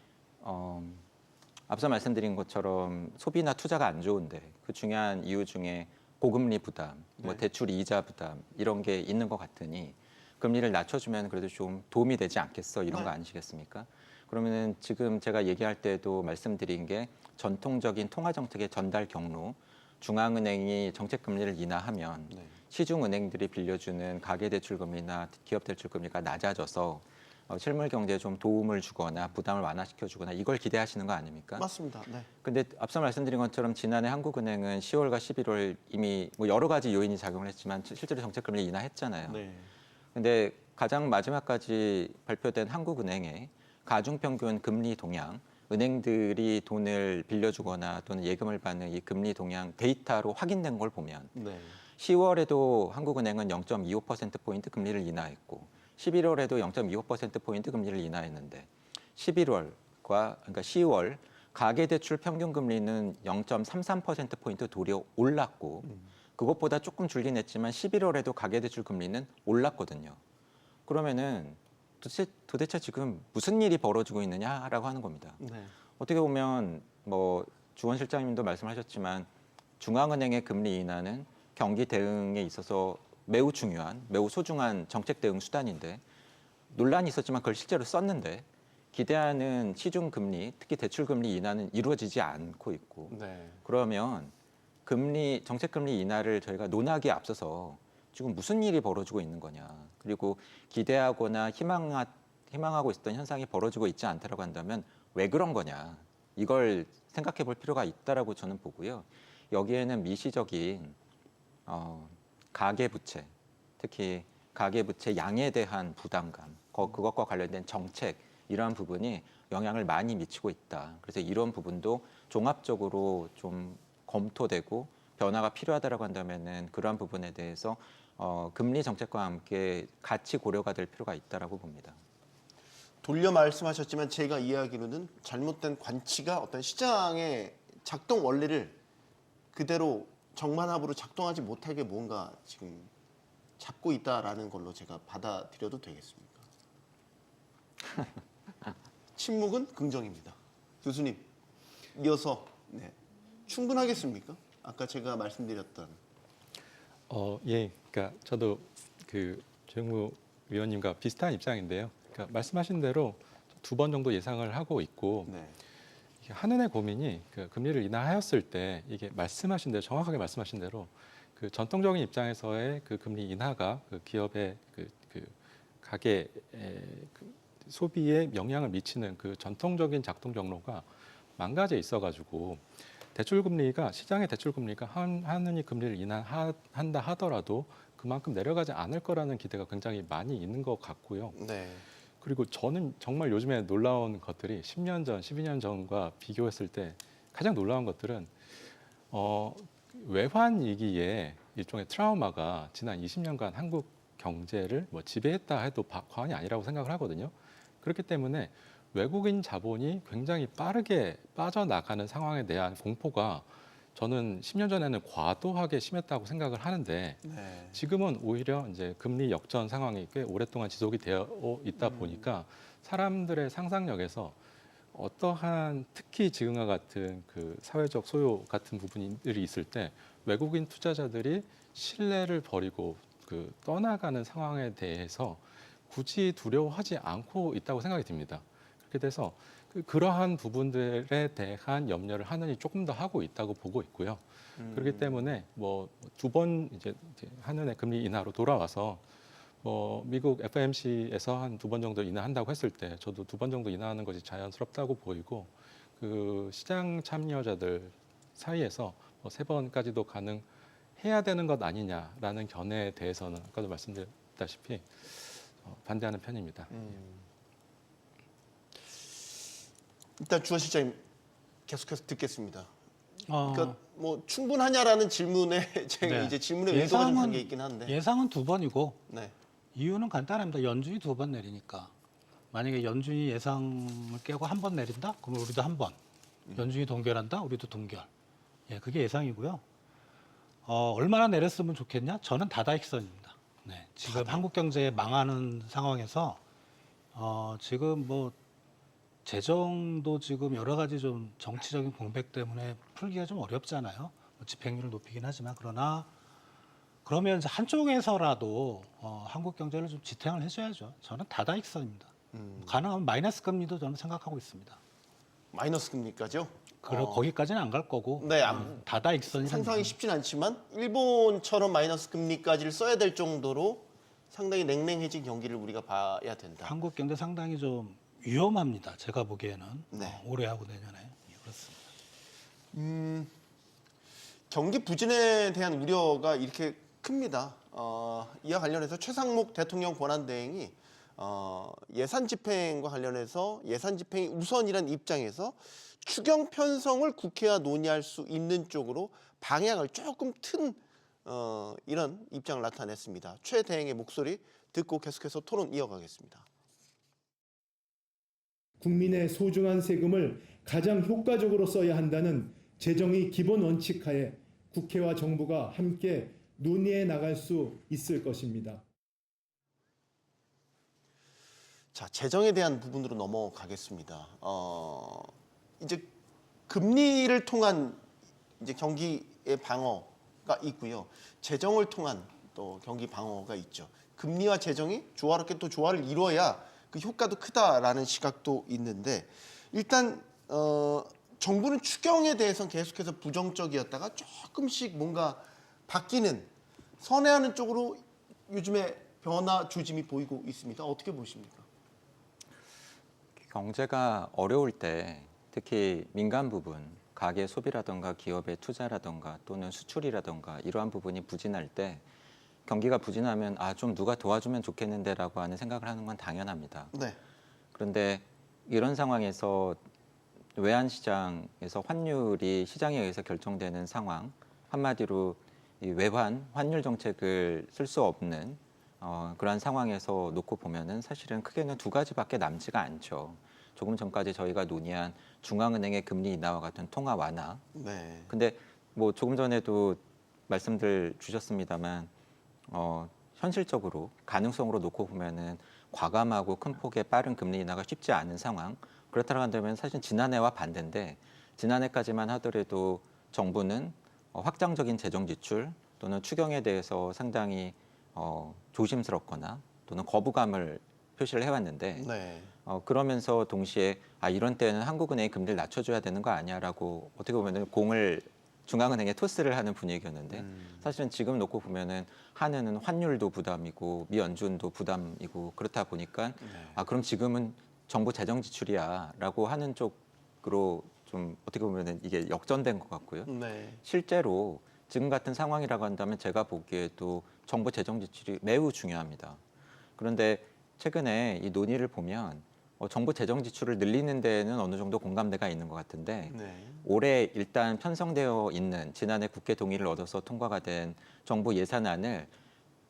앞서 말씀드린 것처럼 소비나 투자가 안 좋은데 그 중요한 이유 중에 고금리 부담, 뭐 네. 대출 이자 부담 이런 게 있는 것 같으니 금리를 낮춰주면 그래도 좀 도움이 되지 않겠어 이런 네. 거 아니시겠습니까? 그러면은 지금 제가 얘기할 때도 말씀드린 게 전통적인 통화 정책의 전달 경로, 중앙은행이 정책 금리를 인하하면 네. 시중은행들이 빌려주는 가계대출금리나 기업대출금리가 낮아져서 실물 경제에 좀 도움을 주거나 부담을 완화시켜주거나 이걸 기대하시는 거 아닙니까? 맞습니다. 네. 근데 앞서 말씀드린 것처럼 지난해 한국은행은 10월과 11월 이미 뭐 여러 가지 요인이 작용을 했지만 실제로 정책금리 인하했잖아요. 네. 근데 가장 마지막까지 발표된 한국은행의 가중평균 금리 동향, 은행들이 돈을 빌려주거나 또는 예금을 받는 이 금리 동향 데이터로 확인된 걸 보면 네. 10월에도 한국은행은 0.25%포인트 금리를 인하했고 11월에도 0.25%포인트 금리를 인하했는데 11월과 그러니까 10월 가계대출 평균 금리는 0.33%포인트 도리어 올랐고 그것보다 조금 줄긴 했지만 11월에도 가계대출 금리는 올랐거든요. 그러면은 도대체 지금 무슨 일이 벌어지고 있느냐라고 하는 겁니다. 네. 어떻게 보면 뭐 주원 실장님도 말씀하셨지만 중앙은행의 금리 인하는 경기 대응에 있어서 매우 중요한, 매우 소중한 정책 대응 수단인데 논란이 있었지만 그걸 실제로 썼는데 기대하는 시중 금리, 특히 대출 금리 인하는 이루어지지 않고 있고 네. 그러면 정책 금리 인하를 저희가 논하기에 앞서서 지금 무슨 일이 벌어지고 있는 거냐. 그리고 기대하거나 희망하고 있었던 현상이 벌어지고 있지 않다라고 한다면 왜 그런 거냐. 이걸 생각해 볼 필요가 있다라고 저는 보고요. 여기에는 미시적인 가계부채, 특히 가계부채 양에 대한 부담감, 그것과 관련된 정책 이러한 부분이 영향을 많이 미치고 있다. 그래서 이런 부분도 종합적으로 좀 검토되고 변화가 필요하다라고 한다면은 그러한 부분에 대해서 금리 정책과 함께 같이 고려가 될 필요가 있다라고 봅니다. 돌려 말씀하셨지만 제가 이해하기로는 잘못된 관치가 어떤 시장의 작동 원리를 그대로 정만합으로 작동하지 못하게 뭔가 지금 잡고 있다라는 걸로 제가 받아들여도 되겠습니까? 침묵은 긍정입니다. 교수님, 이어서 네. 충분하겠습니까? 아까 제가 말씀드렸던 예, 그러니까 저도 그 조영무 위원님과 비슷한 입장인데요. 그러니까 말씀하신 대로 2번 정도 예상을 하고 있고 네. 한은의 고민이 그 금리를 인하하였을 때 이게 말씀하신 대로 정확하게 말씀하신 대로 그 전통적인 입장에서의 그 금리 인하가 그 기업의 그 가계 소비에 영향을 미치는 그 전통적인 작동 경로가 망가져 있어가지고 대출 금리가 시장의 대출 금리가 한은이 금리를 인하한다 하더라도 그만큼 내려가지 않을 거라는 기대가 굉장히 많이 있는 것 같고요. 네. 그리고 저는 정말 요즘에 놀라운 것들이 10년 전, 12년 전과 비교했을 때 가장 놀라운 것들은 외환 위기에 일종의 트라우마가 지난 20년간 한국 경제를 뭐 지배했다 해도 과언이 아니라고 생각을 하거든요. 그렇기 때문에 외국인 자본이 굉장히 빠르게 빠져나가는 상황에 대한 공포가 저는 10년 전에는 과도하게 심했다고 생각을 하는데 네. 지금은 오히려 이제 금리 역전 상황이 꽤 오랫동안 지속이 되어 있다 보니까 사람들의 상상력에서 어떠한 특히 지금과 같은 그 사회적 소요 같은 부분들이 있을 때 외국인 투자자들이 신뢰를 버리고 그 떠나가는 상황에 대해서 굳이 두려워하지 않고 있다고 생각이 듭니다. 그렇게 돼서 그러한 부분들에 대한 염려를 하느니 조금 더 하고 있다고 보고 있고요. 그렇기 때문에 뭐 두 번 이제 한은의 금리 인하로 돌아와서 미국 FOMC에서 한 2번 정도 인하한다고 했을 때 저도 2번 정도 인하하는 것이 자연스럽다고 보이고 그 시장 참여자들 사이에서 3번까지도 가능해야 되는 것 아니냐라는 견해에 대해서는 아까도 말씀드렸다시피 반대하는 편입니다. 일단 주원 실장님 계속해서 듣겠습니다. 어, 그러니까 뭐 충분하냐라는 질문에 제가 네. 이제 질문의 의도가 좀 담겨 있긴 한데. 예상은 2번이고 네. 이유는 간단합니다. 연준이 2번 내리니까. 만약에 연준이 예상을 깨고 1번 내린다? 그러면 우리도 1번. 연준이 동결한다? 우리도 동결. 예, 그게 예상이고요. 얼마나 내렸으면 좋겠냐? 저는 다다익선입니다. 네, 지금 한국 경제 망하는 상황에서 지금 뭐 재정도 지금 여러 가지 좀 정치적인 공백 때문에 풀기가 좀 어렵잖아요. 뭐 집행률을 높이긴 하지만 그러면 이제 한쪽에서라도 한국 경제를 좀 지탱을 해줘야죠. 저는 다다익선입니다. 가능하면 마이너스 금리도 저는 생각하고 있습니다. 마이너스 금리까지요? 거기까지는 안 갈 거고 네, 다다익선이 상상이 쉽진 않지만 일본처럼 마이너스 금리까지를 써야 될 정도로 상당히 냉랭해진 경기를 우리가 봐야 된다. 한국 경제 상당히 좀 위험합니다. 제가 보기에는 네. 올해하고 내년에 예, 그렇습니다. 경기 부진에 대한 우려가 이렇게 큽니다. 이와 관련해서 최상목 대통령 권한대행이 예산 집행과 관련해서 예산 집행이 우선이란 입장에서 추경 편성을 국회와 논의할 수 있는 쪽으로 방향을 조금 튼 이런 입장을 나타냈습니다. 최 대행의 목소리 듣고 계속해서 토론 이어가겠습니다. 국민의 소중한 세금을 가장 효과적으로 써야 한다는 재정의 기본 원칙하에 국회와 정부가 함께 논의해 나갈 수 있을 것입니다. 자, 재정에 대한 부분으로 넘어가겠습니다. 이제 금리를 통한 이제 경기의 방어가 있고요. 재정을 통한 또 경기 방어가 있죠. 금리와 재정이 조화롭게 또 조화를 이루어야 그 효과도 크다라는 시각도 있는데 일단 정부는 추경에 대해서는 계속해서 부정적이었다가 조금씩 뭔가 바뀌는 선회하는 쪽으로 요즘에 변화 조짐이 보이고 있습니다. 어떻게 보십니까? 경제가 어려울 때 특히 민간 부분, 가계 소비라든가 기업의 투자라든가 또는 수출이라든가 이러한 부분이 부진할 때 경기가 부진하면 좀 누가 도와주면 좋겠는데라고 하는 생각을 하는 건 당연합니다. 네. 그런데 이런 상황에서 외환 시장에서 환율이 시장에 의해서 결정되는 상황, 한마디로 이 외환 환율 정책을 쓸 수 없는 그러한 상황에서 놓고 보면은 사실은 크게는 두 가지밖에 남지가 않죠. 조금 전까지 저희가 논의한 중앙은행의 금리 인하와 같은 통화 완화. 네. 근데 뭐 조금 전에도 말씀들 주셨습니다만 현실적으로 가능성으로 놓고 보면은 과감하고 큰 폭의 빠른 금리 인하가 쉽지 않은 상황. 그렇다고 한다면 사실 지난해와 반대인데 지난해까지만 하더라도 정부는 확장적인 재정 지출 또는 추경에 대해서 상당히 조심스럽거나 또는 거부감을 표시를 해왔는데 네. 그러면서 동시에 이런 때는 한국은행이 금리를 낮춰줘야 되는 거 아니야라고 어떻게 보면은 공을 중앙은행에 토스를 하는 분위기였는데 사실은 지금 놓고 보면은 한은은 환율도 부담이고 미 연준도 부담이고 그렇다 보니까 그럼 지금은 정부 재정 지출이야라고 하는 쪽으로 좀 어떻게 보면은 이게 역전된 것 같고요. 네. 실제로 지금 같은 상황이라고 한다면 제가 보기에도 정부 재정 지출이 매우 중요합니다. 그런데 최근에 이 논의를 보면 정부 재정 지출을 늘리는 데에는 어느 정도 공감대가 있는 것 같은데 네. 올해 일단 편성되어 있는 지난해 국회 동의를 얻어서 통과가 된 정부 예산안을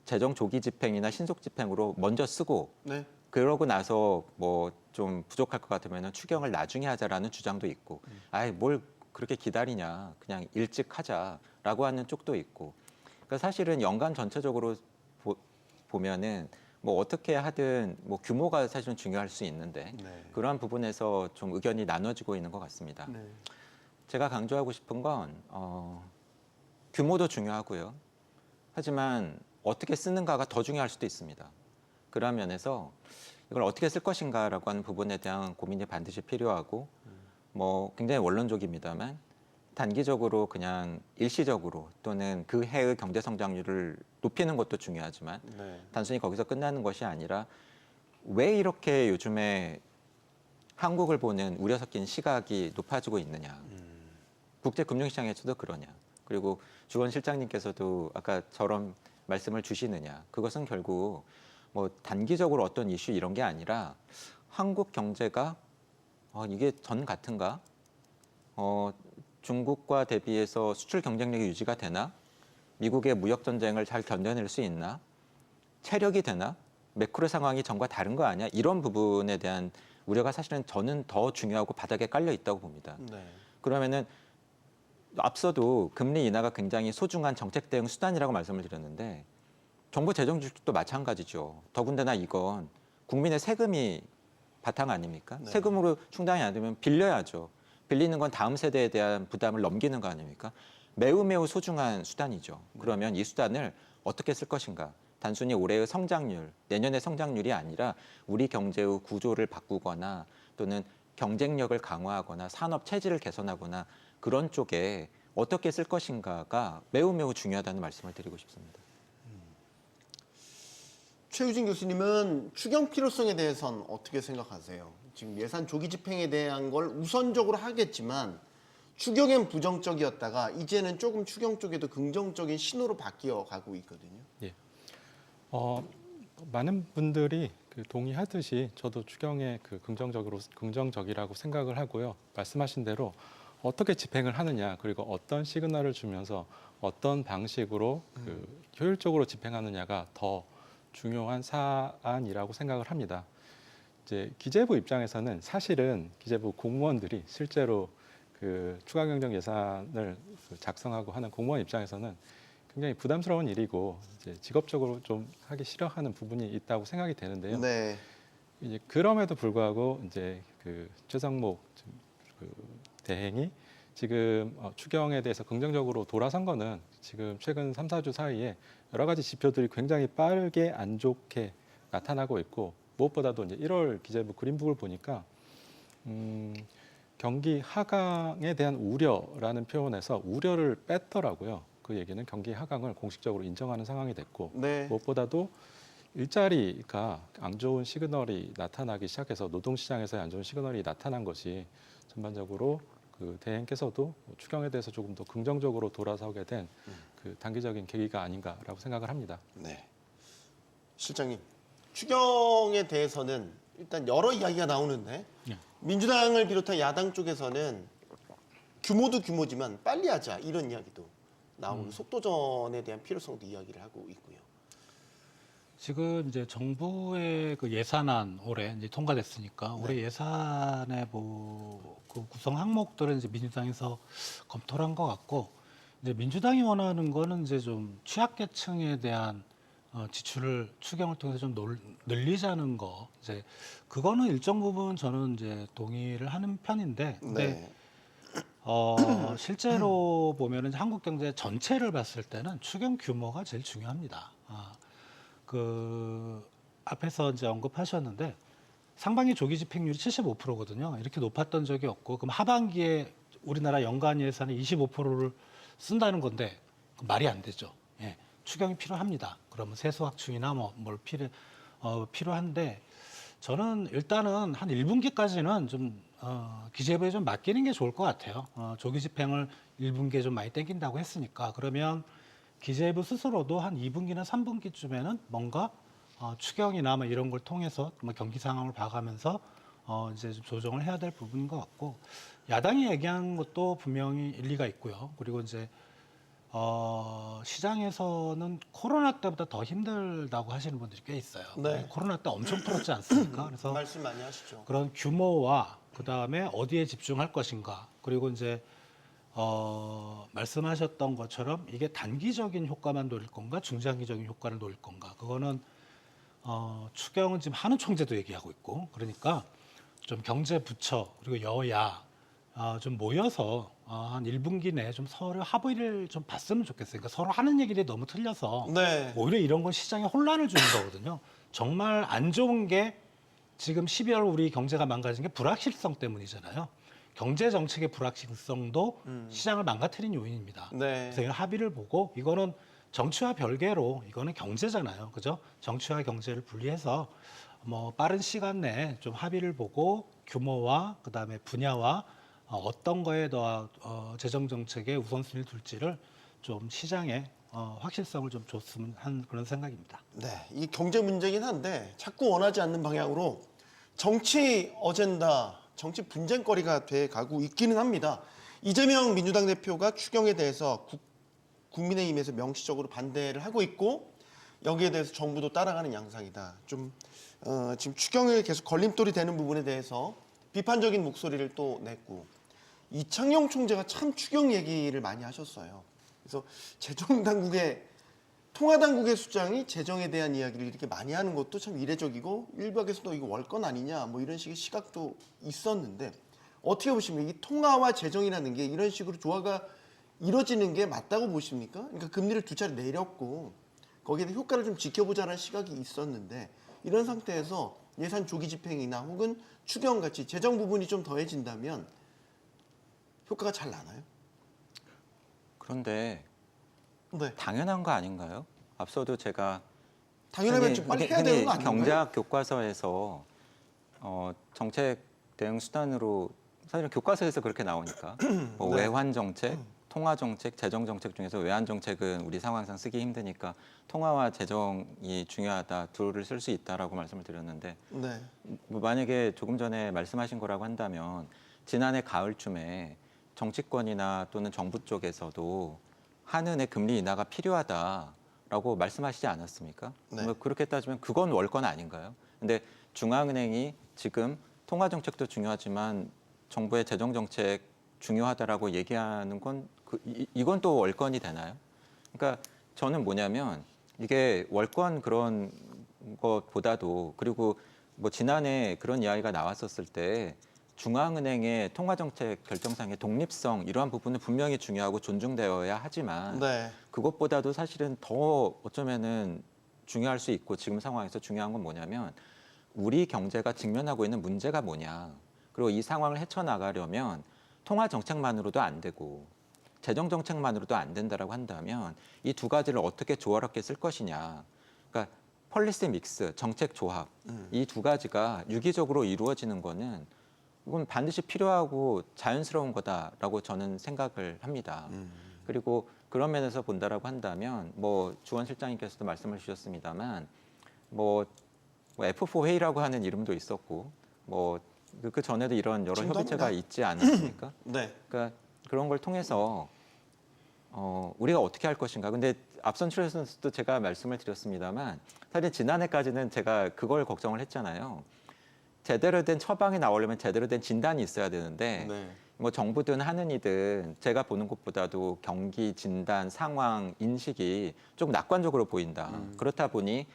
재정 조기 집행이나 신속 집행으로 먼저 쓰고 네. 그러고 나서 뭐 좀 부족할 것 같으면 추경을 나중에 하자라는 주장도 있고 뭘 그렇게 기다리냐, 그냥 일찍 하자라고 하는 쪽도 있고. 그러니까 사실은 연간 전체적으로 보면은 뭐 어떻게 하든 뭐 규모가 사실은 중요할 수 있는데 네. 그러한 부분에서 좀 의견이 나눠지고 있는 것 같습니다. 네. 제가 강조하고 싶은 건 규모도 중요하고요. 하지만 어떻게 쓰는가가 더 중요할 수도 있습니다. 그런 면에서 이걸 어떻게 쓸 것인가라고 하는 부분에 대한 고민이 반드시 필요하고 뭐 굉장히 원론적입니다만 단기적으로 그냥 일시적으로 또는 그 해의 경제 성장률을 높이는 것도 중요하지만 네. 단순히 거기서 끝나는 것이 아니라 왜 이렇게 요즘에 한국을 보는 우려 섞인 시각이 높아지고 있느냐. 국제 금융시장에서도 그러냐. 그리고 주원 실장님께서도 아까 저런 말씀을 주시느냐. 그것은 결국 뭐 단기적으로 어떤 이슈 이런 게 아니라 한국 경제가 이게 전 같은가? 중국과 대비해서 수출 경쟁력이 유지가 되나? 미국의 무역 전쟁을 잘 견뎌낼 수 있나? 체력이 되나? 매크로 상황이 전과 다른 거 아니야? 이런 부분에 대한 우려가 사실은 저는 더 중요하고 바닥에 깔려 있다고 봅니다. 네. 그러면은 앞서도 금리 인하가 굉장히 소중한 정책 대응 수단이라고 말씀을 드렸는데 정부 재정 지출도 마찬가지죠. 더군다나 이건 국민의 세금이 바탕 아닙니까? 네. 세금으로 충당이 안 되면 빌려야죠. 빌리는 건 다음 세대에 대한 부담을 넘기는 거 아닙니까? 매우 소중한 수단이죠. 그러면 이 수단을 어떻게 쓸 것인가? 단순히 올해의 성장률, 내년의 성장률이 아니라 우리 경제의 구조를 바꾸거나 또는 경쟁력을 강화하거나 산업 체질을 개선하거나 그런 쪽에 어떻게 쓸 것인가가 매우 중요하다는 말씀을 드리고 싶습니다. 최유진 교수님은 추경 필요성에 대해서는 어떻게 생각하세요? 지금 예산 조기 집행에 대한 걸 우선적으로 하겠지만 추경엔 부정적이었다가 이제는 조금 추경 쪽에도 긍정적인 신호로 바뀌어 가고 있거든요. 예. 많은 분들이 동의하듯이 저도 추경에 긍정적이라고 생각을 하고요. 말씀하신 대로 어떻게 집행을 하느냐 그리고 어떤 시그널을 주면서 어떤 방식으로 효율적으로 집행하느냐가 더 중요한 사안이라고 생각을 합니다. 이제 기재부 입장에서는 사실은 기재부 공무원들이 실제로 추가 경정 예산을 작성하고 하는 공무원 입장에서는 굉장히 부담스러운 일이고 이제 직업적으로 좀 하기 싫어하는 부분이 있다고 생각이 되는데요. 네. 이제 그럼에도 불구하고 이제 최상목 대행이 지금 추경에 대해서 긍정적으로 돌아선 거는 지금 최근 3, 4주 사이에 여러 가지 지표들이 굉장히 빠르게 안 좋게 나타나고 있고 무엇보다도 이제 1월 기재부 그린북을 보니까 경기 하강에 대한 우려라는 표현에서 우려를 뺐더라고요. 그 얘기는 경기 하강을 공식적으로 인정하는 상황이 됐고 네. 무엇보다도 일자리가 안 좋은 시그널이 나타나기 시작해서 노동시장에서의 안 좋은 시그널이 나타난 것이 전반적으로 대행께서도 추경에 대해서 조금 더 긍정적으로 돌아서게 된 단기적인 계기가 아닌가라고 생각을 합니다. 네. 실장님, 추경에 대해서는 일단 여러 이야기가 나오는데 네. 민주당을 비롯한 야당 쪽에서는 규모도 규모지만 빨리 하자 이런 이야기도 나오고 속도전에 대한 필요성도 이야기를 하고 있고요. 지금 이제 정부의 그 예산안 올해 이제 통과됐으니까 올해 예산의 그 구성 항목들은 이제 민주당에서 검토를 한 것 같고, 이제 민주당이 원하는 거는 이제 좀 취약계층에 대한 지출을 추경을 통해서 좀 늘리자는 거, 이제 그거는 일정 부분 저는 이제 동의를 하는 편인데, 근데 네. 실제로 보면은 한국 경제 전체를 봤을 때는 추경 규모가 제일 중요합니다. 그 앞에서 이제 언급하셨는데 상반기 조기 집행률이 75%거든요. 이렇게 높았던 적이 없고, 그럼 하반기에 우리나라 연간 예산의 25%를 쓴다는 건데 말이 안 되죠. 예, 추경이 필요합니다. 그러면 세수 확충이나 뭘 필요한데 저는 일단은 한 1분기까지는 좀 기재부에 좀 맡기는 게 좋을 것 같아요. 조기 집행을 1분기에 좀 많이 땡긴다고 했으니까 그러면 기재부 스스로도 한 2분기나 3분기쯤에는 뭔가 추경이나 뭐 이런 걸 통해서 경기 상황을 봐가면서 이제 좀 조정을 해야 될 부분인 것 같고, 야당이 얘기한 것도 분명히 일리가 있고요. 그리고 이제 시장에서는 코로나 때보다 더 힘들다고 하시는 분들이 꽤 있어요. 네. 코로나 때 엄청 풀었지 않습니까? 그래서 말씀 많이 하시죠. 그런 규모와 그 다음에 어디에 집중할 것인가, 그리고 이제 말씀하셨던 것처럼 이게 단기적인 효과만 노릴 건가, 중장기적인 효과를 노릴 건가, 그거는 추경은 지금 한우 총재도 얘기하고 있고, 그러니까 좀 경제 부처 그리고 여야 좀 모여서 한 1분기 내에 좀 서로 합의를 좀 봤으면 좋겠어요. 그러니까 서로 하는 얘기들이 너무 틀려서 네. 오히려 이런 건 시장에 혼란을 주는 거거든요. 정말 안 좋은 게 지금 12월 우리 경제가 망가진 게 불확실성 때문이잖아요. 경제 정책의 불확실성도 시장을 망가뜨린 요인입니다. 네. 그래서 이 합의를 보고 이거는 정치와 별개로 이거는 경제잖아요. 그죠? 정치와 경제를 분리해서 뭐 빠른 시간 내에 좀 합의를 보고 규모와 그다음에 분야와 어떤 거에 더 재정 정책의 우선순위를 둘지를 좀 시장에 확실성을 좀 줬으면 하는 그런 생각입니다. 네, 이 경제 문제긴 한데 자꾸 원하지 않는 방향으로 정치 어젠다, 정치 분쟁거리가 돼 가고 있기는 합니다. 이재명 민주당 대표가 추경에 대해서 국민의힘에서 명시적으로 반대를 하고 있고 여기에 대해서 정부도 따라가는 양상이다. 좀 지금 추경에 계속 걸림돌이 되는 부분에 대해서 비판적인 목소리를 또 냈고 이창용 총재가 참 추경 얘기를 많이 하셨어요. 그래서 통화당국의 수장이 재정에 대한 이야기를 이렇게 많이 하는 것도 참 이례적이고 일각에서도 이거 월권 아니냐 뭐 이런 식의 시각도 있었는데 어떻게 보십니까? 이 통화와 재정이라는 게 이런 식으로 조화가 이루어지는 게 맞다고 보십니까? 그러니까 금리를 두 차례 내렸고 거기에 대한 효과를 좀 지켜보자는 시각이 있었는데 이런 상태에서 예산 조기 집행이나 혹은 추경 같이 재정 부분이 좀 더해진다면 효과가 잘 나나요? 그런데 네. 당연한 거 아닌가요? 앞서도 제가 당연하면 좀 빨리 해야 되는 거 아닌가요? 경제학 교과서에서 정책 대응 수단으로 사실은 교과서에서 그렇게 나오니까 뭐 네. 외환 정책, 통화 정책, 재정 정책 중에서 외환 정책은 우리 상황상 쓰기 힘드니까 통화와 재정이 중요하다, 둘을 쓸 수 있다라고 말씀을 드렸는데 네. 뭐 만약에 조금 전에 말씀하신 거라고 한다면 지난해 가을쯤에 정치권이나 또는 정부 쪽에서도 한은의 금리 인하가 필요하다라고 말씀하시지 않았습니까? 네. 뭐 그렇게 따지면 그건 월권 아닌가요? 근데 중앙은행이 지금 통화 정책도 중요하지만 정부의 재정 정책 중요하다라고 얘기하는 건 이건 또 월권이 되나요? 그러니까 저는 뭐냐면 이게 월권 그런 것보다도 그리고 뭐 지난해 그런 이야기가 나왔었을 때 중앙은행의 통화정책 결정상의 독립성 이러한 부분은 분명히 중요하고 존중되어야 하지만 네. 그것보다도 사실은 더 어쩌면은 중요할 수 있고 지금 상황에서 중요한 건 뭐냐면 우리 경제가 직면하고 있는 문제가 뭐냐 그리고 이 상황을 헤쳐나가려면 통화정책만으로도 안 되고 재정정책만으로도 안 된다라고 한다면 이 두 가지를 어떻게 조화롭게 쓸 것이냐 그러니까 폴리시 믹스, 정책 조합 이 두 가지가 유기적으로 이루어지는 거는 이건 반드시 필요하고 자연스러운 거다라고 저는 생각을 합니다. 그리고 그런 면에서 본다라고 한다면 뭐 주원 실장님께서도 말씀을 주셨습니다만 뭐 F4 회의라고 하는 이름도 있었고 뭐 그 전에도 이런 여러 지금도 협의체가 합니다. 있지 않았습니까? 네. 그러니까 그런 걸 통해서 우리가 어떻게 할 것인가. 근데 앞선 출연에서도 제가 말씀을 드렸습니다만 사실 지난해까지는 제가 그걸 걱정을 했잖아요. 제대로 된 처방이 나오려면 제대로 된 진단이 있어야 되는데 네. 뭐 정부든 하느니든 제가 보는 것보다도 경기 진단 상황 인식이 좀 낙관적으로 보인다. 그렇다 보니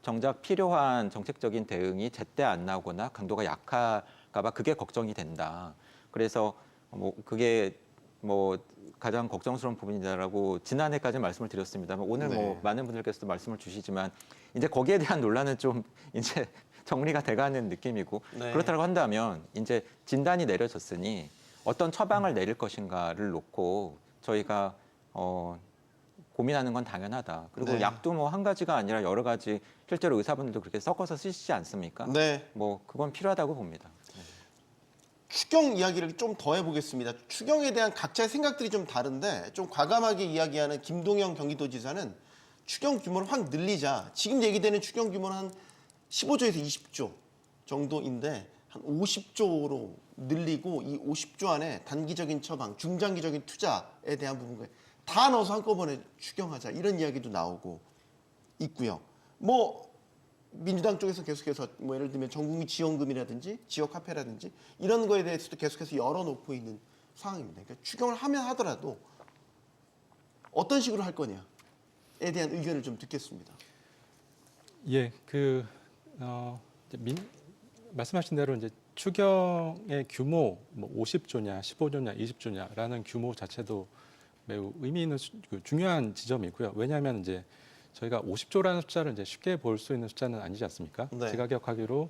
정작 필요한 정책적인 대응이 제때 안 나오거나 강도가 약할까 봐 그게 걱정이 된다. 그래서 뭐 그게 뭐 가장 걱정스러운 부분이다라고 지난해까지 말씀을 드렸습니다만 오늘 네. 뭐 많은 분들께서도 말씀을 주시지만 이제 거기에 대한 논란은 좀 이제 정리가 돼가는 느낌이고 네. 그렇다고 한다면 이제 진단이 내려졌으니 어떤 처방을 내릴 것인가를 놓고 저희가 고민하는 건 당연하다. 그리고 네. 약도 뭐 한 가지가 아니라 여러 가지 실제로 의사분들도 그렇게 섞어서 쓰시지 않습니까? 네. 뭐 그건 필요하다고 봅니다. 추경 이야기를 좀 더 해보겠습니다. 추경에 대한 각자의 생각들이 좀 다른데 좀 과감하게 이야기하는 김동연 경기도지사는 추경 규모를 확 늘리자. 지금 얘기되는 추경 규모는 한 15조에서 20조 정도인데 한 50조로 늘리고 이 50조 안에 단기적인 처방, 중장기적인 투자에 대한 부분을 다 넣어서 한꺼번에 추경하자 이런 이야기도 나오고 있고요. 뭐 민주당 쪽에서 계속해서 뭐 예를 들면 전국민 지원금이라든지 지역 화폐라든지 이런 거에 대해서도 계속해서 열어놓고 있는 상황입니다. 그러니까 추경을 하면 하더라도 어떤 식으로 할 거냐에 대한 의견을 좀 듣겠습니다. 예, 말씀하신 대로 이제 추경의 규모 뭐 50조냐, 15조냐, 20조냐라는 규모 자체도 매우 의미 있는 중요한 지점이고요. 왜냐하면 이제 저희가 50조라는 숫자를 이제 쉽게 볼 수 있는 숫자는 아니지 않습니까? 네. 제가 기억하기로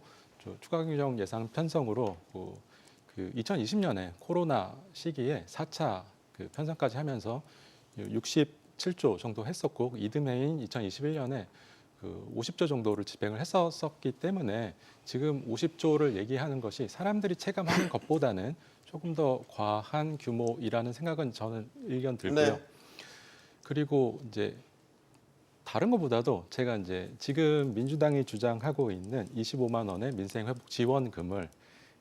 추가 규정 예산 편성으로 그 2020년에 코로나 시기에 4차 그 편성까지 하면서 67조 정도 했었고 이듬해인 2021년에 그 50조 정도를 집행을 했었기 때문에 지금 50조를 얘기하는 것이 사람들이 체감하는 것보다는 조금 더 과한 규모이라는 생각은 저는 의견 들고요. 네. 그리고 이제 다른 것보다도 제가 이제 지금 민주당이 주장하고 있는 25만 원의 민생 회복 지원금을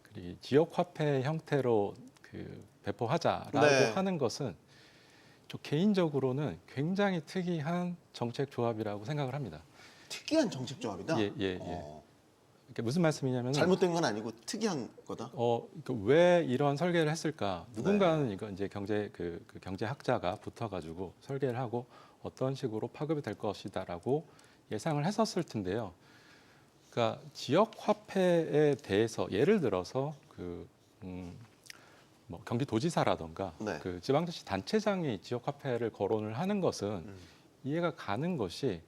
그리고 지역 화폐 형태로 그 배포하자라고 네. 하는 것은 저 개인적으로는 굉장히 특이한 정책 조합이라고 생각을 합니다. 특이한 정책 조합이다. 예. 그러니까 무슨 말씀이냐면 잘못된 건 아니고 특이한 거다. 왜 이런 설계를 했을까? 네. 누군가는 이거 이제 그 경제학자가 붙어가지고 설계를 하고 어떤 식으로 파급이 될 것이다라고 예상을 했었을 텐데요. 그러니까 지역 화폐에 대해서 예를 들어서 뭐 경기도지사라던가 네. 그 지방자치 단체장이 지역 화폐를 거론을 하는 것은 이해가 가는 것이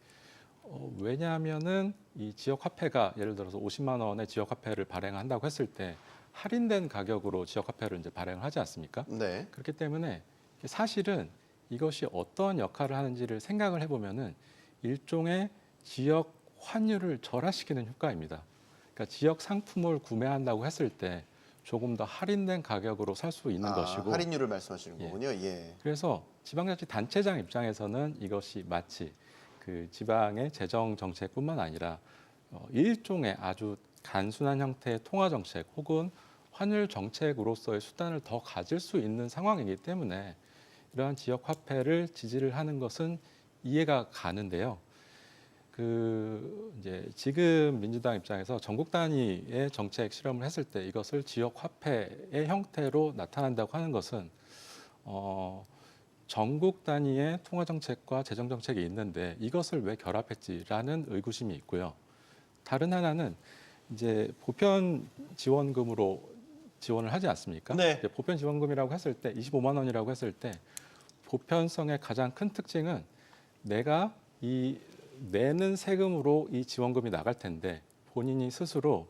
왜냐하면은 이 지역 화폐가 예를 들어서 50만 원의 지역 화폐를 발행한다고 했을 때 할인된 가격으로 지역 화폐를 이제 발행을 하지 않습니까? 네. 그렇기 때문에 사실은 이것이 어떤 역할을 하는지를 생각을 해보면은 일종의 지역 환율을 절하시키는 효과입니다. 그러니까 지역 상품을 구매한다고 했을 때 조금 더 할인된 가격으로 살 수 있는 것이고 할인율을 말씀하시는 예. 거군요. 예. 그래서 지방자치 단체장 입장에서는 이것이 마치 그 지방의 재정 정책뿐만 아니라 일종의 아주 단순한 형태의 통화 정책 혹은 환율 정책으로서의 수단을 더 가질 수 있는 상황이기 때문에 이러한 지역 화폐를 지지를 하는 것은 이해가 가는데요. 이제 지금 민주당 입장에서 전국 단위의 정책 실험을 했을 때 이것을 지역 화폐의 형태로 나타난다고 하는 것은 전국 단위의 통화 정책과 재정 정책이 있는데 이것을 왜 결합했지라는 의구심이 있고요. 다른 하나는 이제 보편 지원금으로 지원을 하지 않습니까? 네. 이제 보편 지원금이라고 했을 때 25만 원이라고 했을 때 보편성의 가장 큰 특징은 내가 이 내는 세금으로 이 지원금이 나갈 텐데 본인이 스스로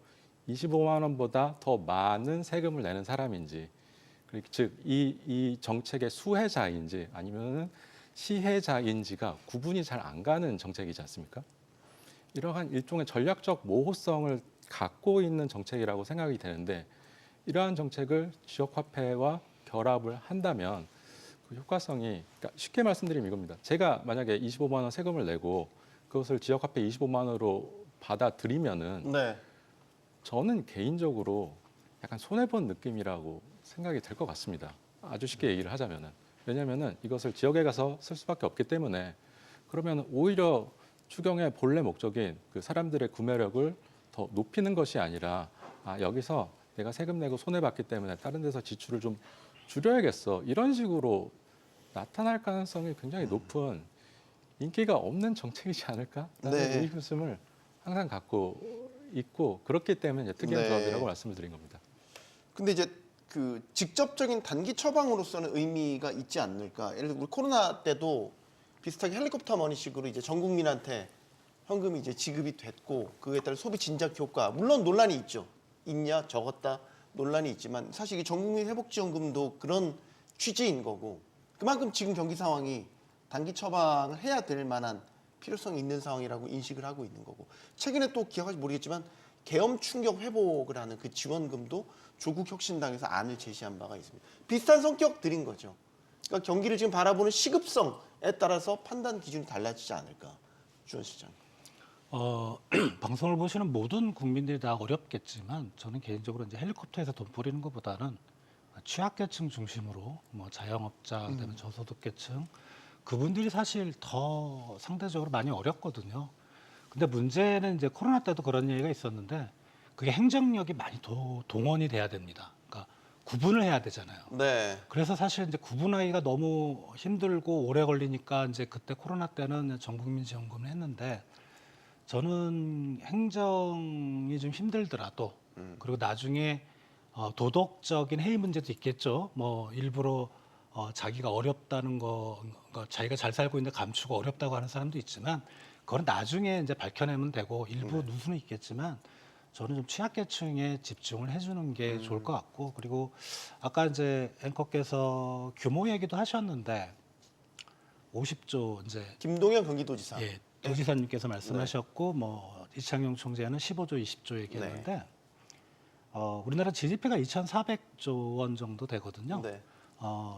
25만 원보다 더 많은 세금을 내는 사람인지 즉 이 정책의 수혜자인지 아니면 시혜자인지가 구분이 잘 안 가는 정책이지 않습니까? 이러한 일종의 전략적 모호성을 갖고 있는 정책이라고 생각이 되는데 이러한 정책을 지역화폐와 결합을 한다면 그 효과성이 그러니까 쉽게 말씀드리면 이겁니다. 제가 만약에 25만 원 세금을 내고 그것을 지역화폐 25만 원으로 받아들이면은 네. 저는 개인적으로 약간 손해본 느낌이라고 생각이 될 것 같습니다. 아주 쉽게 얘기를 하자면은 왜냐하면은 이것을 지역에 가서 쓸 수밖에 없기 때문에 그러면 오히려 추경의 본래 목적인 그 사람들의 구매력을 더 높이는 것이 아니라 여기서 내가 세금 내고 손해 봤기 때문에 다른 데서 지출을 좀 줄여야겠어 이런 식으로 나타날 가능성이 굉장히 높은 인기가 없는 정책이지 않을까라는 네. 의구심을 항상 갖고 있고 그렇기 때문에 특이한 네. 조합이라고 말씀을 드린 겁니다. 근데 이제 그 직접적인 단기 처방으로서는 의미가 있지 않을까. 예를 들어 우리 코로나 때도 비슷하게 헬리콥터 머니식으로 이제 전 국민한테 현금이 이제 지급이 됐고 그에 따른 소비 진작 효과 물론 논란이 있죠. 있냐 적었다 논란이 있지만 사실 이 전국민 회복지원금도 그런 취지인 거고 그만큼 지금 경기 상황이 단기 처방을 해야 될 만한 필요성이 있는 상황이라고 인식을 하고 있는 거고 최근에 또 기억하실지 모르겠지만 계엄 충격 회복을 하는 그 지원금도 조국 혁신당에서 안을 제시한 바가 있습니다. 비슷한 성격들인 거죠. 그러니까 경기를 지금 바라보는 시급성에 따라서 판단 기준이 달라지지 않을까. 주원 시장. 방송을 보시는 모든 국민들이 다 어렵겠지만 저는 개인적으로 이제 헬리콥터에서 돈 뿌리는 것보다는 취약계층 중심으로 뭐 자영업자, 그다음에 저소득계층 그분들이 사실 더 상대적으로 많이 어렵거든요. 근데 문제는 이제 코로나 때도 그런 얘기가 있었는데 그게 행정력이 많이 동원이 돼야 됩니다. 그러니까 구분을 해야 되잖아요. 네. 그래서 사실 이제 구분하기가 너무 힘들고 오래 걸리니까 이제 그때 코로나 때는 전국민지원금을 했는데 저는 행정이 좀 힘들더라도 그리고 나중에 도덕적인 해이 문제도 있겠죠. 뭐 일부러 자기가 어렵다는 거, 자기가 잘 살고 있는데 감추고 어렵다고 하는 사람도 있지만 그건 나중에 이제 밝혀내면 되고 일부 누수는 있겠지만 저는 좀 취약계층에 집중을 해주는 게 좋을 것 같고 그리고 아까 이제 앵커께서 규모 얘기도 하셨는데 50조 이제 김동연 경기도지사. 예, 도지사님께서 말씀하셨고 뭐 이창용 총재는 15조, 20조 얘기했는데 우리나라 GDP가 2,400조 원 정도 되거든요. 네.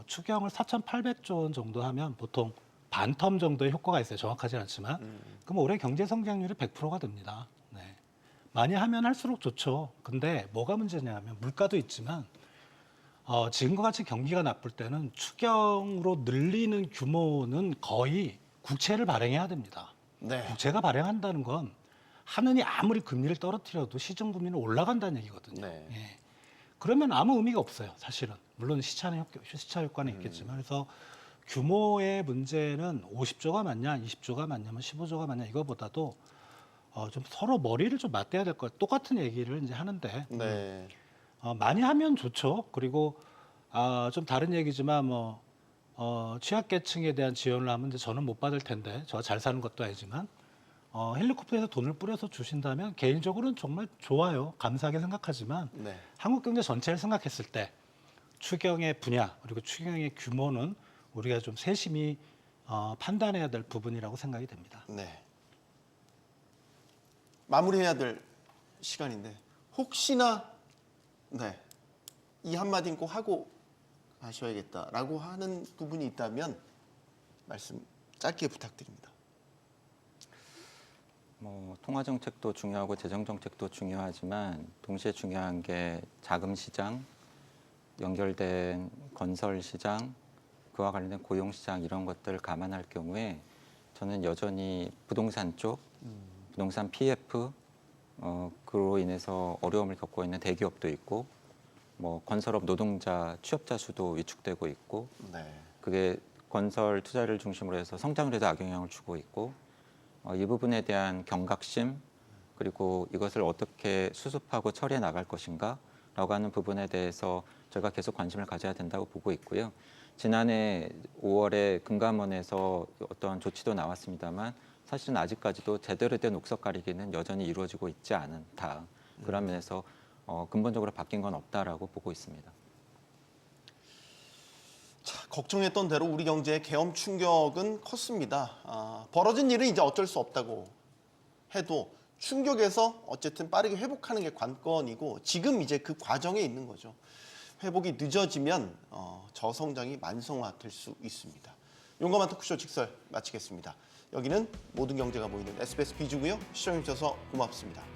추경을 4,800조 원 정도 하면 보통 반텀 정도의 효과가 있어요. 정확하진 않지만 그럼 올해 경제 성장률이 100%가 됩니다. 네. 많이 하면 할수록 좋죠. 근데 뭐가 문제냐면 물가도 있지만 지금과 같이 경기가 나쁠 때는 추경으로 늘리는 규모는 거의 국채를 발행해야 됩니다. 네. 국채가 발행한다는 건 하느니 아무리 금리를 떨어뜨려도 시중 금리는 올라간다는 얘기거든요. 네. 예. 그러면 아무 의미가 없어요, 사실은. 물론 시차 효과는 있겠지만 그래서 규모의 문제는 50조가 맞냐, 20조가 맞냐면 15조가 맞냐 이거보다도 좀 서로 머리를 좀 맞대야 될 것 같아요. 똑같은 얘기를 이제 하는데 네. 많이 하면 좋죠. 그리고 좀 다른 얘기지만 뭐 취약계층에 대한 지원을 하면 이제 저는 못 받을 텐데 저 잘 사는 것도 아니지만 헬리콥터에서 돈을 뿌려서 주신다면 개인적으로는 정말 좋아요. 감사하게 생각하지만 네. 한국 경제 전체를 생각했을 때 추경의 분야 그리고 추경의 규모는 우리가 좀 세심히 판단해야 될 부분이라고 생각이 됩니다. 네. 마무리해야 될 시간인데 혹시나 네. 이 한마디는 꼭 하고 하셔야겠다라고 하는 부분이 있다면 말씀 짧게 부탁드립니다. 뭐 통화 정책도 중요하고 재정 정책도 중요하지만 동시에 중요한 게 자금 시장, 연결된 건설 시장, 그와 관련된 고용 시장 이런 것들을 감안할 경우에 저는 여전히 부동산 쪽, 부동산 PF 그로 인해서 어려움을 겪고 있는 대기업도 있고 뭐 건설업 노동자 취업자 수도 위축되고 있고 네. 그게 건설 투자를 중심으로 해서 성장률에도 악영향을 주고 있고 이 부분에 대한 경각심 그리고 이것을 어떻게 수습하고 처리해 나갈 것인가라고 하는 부분에 대해서 저희가 계속 관심을 가져야 된다고 보고 있고요. 지난해 5월에 금감원에서 어떤 조치도 나왔습니다만 사실은 아직까지도 제대로 된 옥석 가리기는 여전히 이루어지고 있지 않다. 그런 면에서 근본적으로 바뀐 건 없다라고 보고 있습니다. 자, 걱정했던 대로 우리 경제의 계엄 충격은 컸습니다. 벌어진 일은 이제 어쩔 수 없다고 해도 충격에서 어쨌든 빠르게 회복하는 게 관건이고 지금 이제 그 과정에 있는 거죠. 회복이 늦어지면 저성장이 만성화될 수 있습니다. 용감한 토크쇼 직설 마치겠습니다. 여기는 모든 경제가 모이는 SBS 비주고요. 시청해주셔서 고맙습니다.